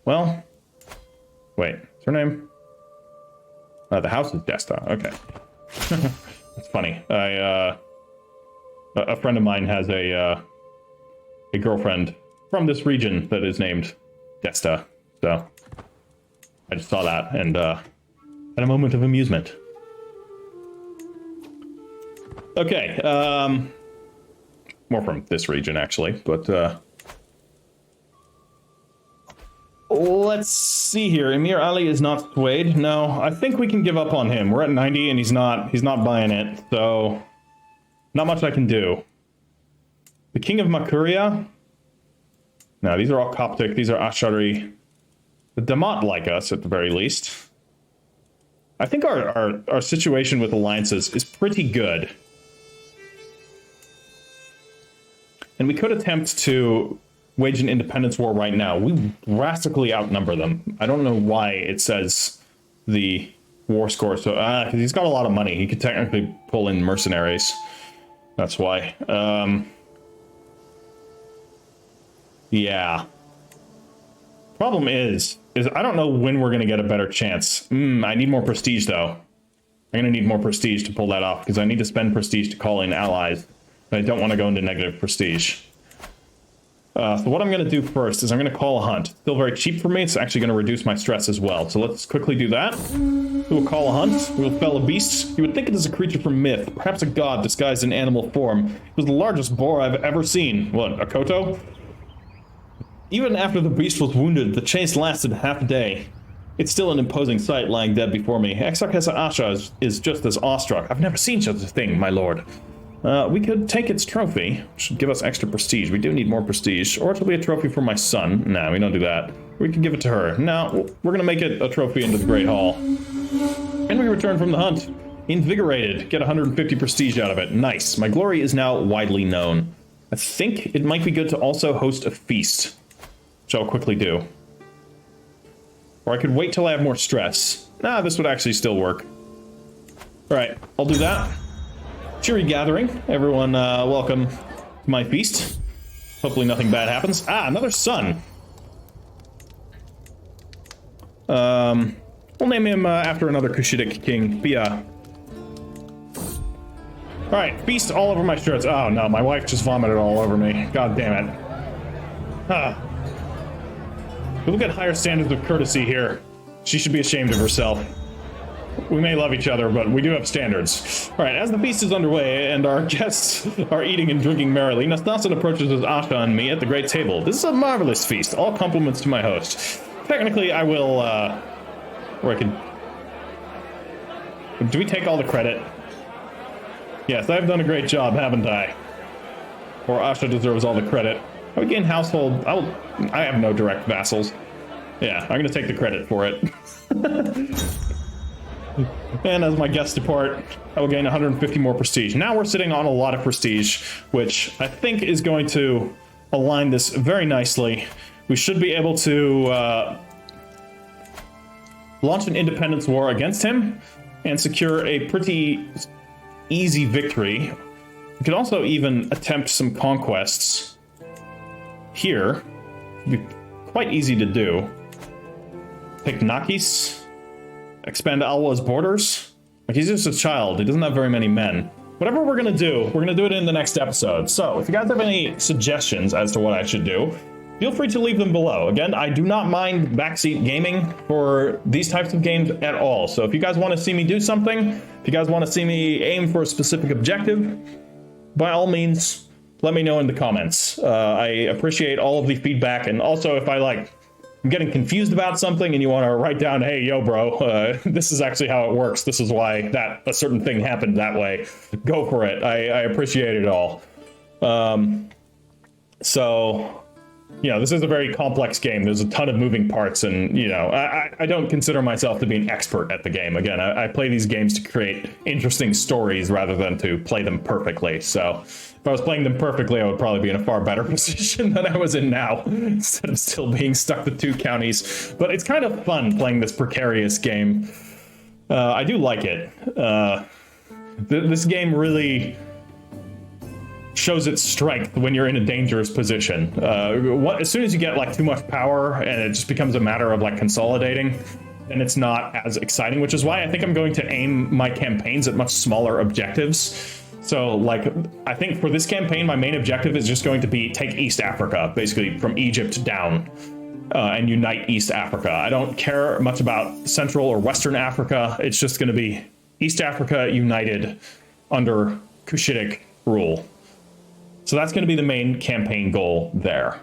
Well, wait, what's her name? The house is Desta. Okay. That's funny. A friend of mine has a girlfriend from this region that is named Desta. So I just saw that and had a moment of amusement. Okay, more from this region actually, but let's see here. Emir Ali is not swayed. No, I think we can give up on him. We're at 90 and he's not buying it, so not much I can do. The King of Makuria? No, these are all Coptic. These are Ashari. The Damat like us, at the very least. I think our situation with alliances is pretty good. And we could attempt to wage an independence war right now. We drastically outnumber them. I don't know why it says the war score. So, because he's got a lot of money. He could technically pull in mercenaries. That's why. Yeah. Problem is I don't know when we're going to get a better chance. I need more prestige, though. I'm going to need more prestige to pull that off, because I need to spend prestige to call in allies. But I don't want to go into negative prestige. So what I'm going to do first is I'm going to call a hunt. Still very cheap for me. It's actually going to reduce my stress as well. So let's quickly do that. We will call a hunt. We will fell a beast. You would think it is a creature from myth, perhaps a god disguised in animal form. It was the largest boar I've ever seen. What, a koto? Even after the beast was wounded, the chase lasted half a day. It's still an imposing sight lying dead before me. Exarchos Ezana is just as awestruck. I've never seen such a thing, my lord. We could take its trophy, which should give us extra prestige. We do need more prestige. Or it'll be a trophy for my son. No, we don't do that. We can give it to her. No, we're going to make it a trophy into the Great Hall. And we return from the hunt. Invigorated. Get 150 prestige out of it. Nice. My glory is now widely known. I think it might be good to also host a feast, which I'll quickly do. Or I could wait till I have more stress. Nah, this would actually still work. Alright, I'll do that. Cheery gathering. Everyone, welcome to my feast. Hopefully nothing bad happens. Ah, another son. We'll name him after another Kushite king, Bia. Alright, feast all over my shirts. Oh no, my wife just vomited all over me. God damn it. Ah. We'll get higher standards of courtesy here. She should be ashamed of herself. We may love each other, but we do have standards. Alright, as the feast is underway and our guests are eating and drinking merrily, Nastasin approaches with Asha and me at the great table. This is a marvelous feast. All compliments to my host. Technically, I will, or I can... Do we take all the credit? Yes, I've done a great job, haven't I? Or Asha deserves all the credit. I would gain household... I have no direct vassals. Yeah, I'm gonna take the credit for it. And as my guests depart, I will gain 150 more prestige. Now we're sitting on a lot of prestige, which I think is going to align this very nicely. We should be able to launch an independence war against him and secure a pretty easy victory. We could also even attempt some conquests here. It'd be quite easy to do. Take Nakis. Expand Alwa's borders. Like, he's just a child. He doesn't have very many men. Whatever we're gonna do it in the next episode. So, if you guys have any suggestions as to what I should do, feel free to leave them below. Again, I do not mind backseat gaming for these types of games at all. So if you guys want to see me do something, if you guys want to see me aim for a specific objective, by all means, let me know in the comments. I appreciate all of the feedback, and also if I'm getting confused about something and you want to write down, hey, yo, bro, this is actually how it works. This is why a certain thing happened that way. Go for it. I appreciate it all. So, you know, this is a very complex game. There's a ton of moving parts, and, you know, I don't consider myself to be an expert at the game. Again, I play these games to create interesting stories rather than to play them perfectly. So if I was playing them perfectly, I would probably be in a far better position than I was in now, instead of still being stuck with 2 counties. But it's kind of fun playing this precarious game. I do like it. This game really shows its strength when you're in a dangerous position. As soon as you get too much power and it just becomes a matter of consolidating, then it's not as exciting, which is why I think I'm going to aim my campaigns at much smaller objectives. So I think for this campaign, my main objective is just going to be take East Africa, basically from Egypt down, and unite East Africa. I don't care much about Central or Western Africa. It's just going to be East Africa united under Cushitic rule. So that's going to be the main campaign goal there.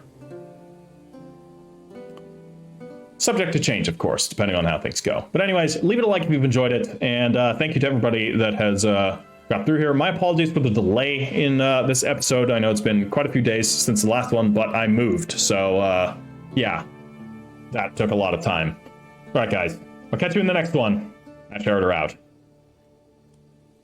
Subject to change, of course, depending on how things go. But anyways, leave it a like if you've enjoyed it, and thank you to everybody that has got through here. My apologies for the delay in this episode. I know it's been quite a few days since the last one, but I moved, so yeah, that took a lot of time. All right, guys, I'll catch you in the next one. Matt Sheridan out.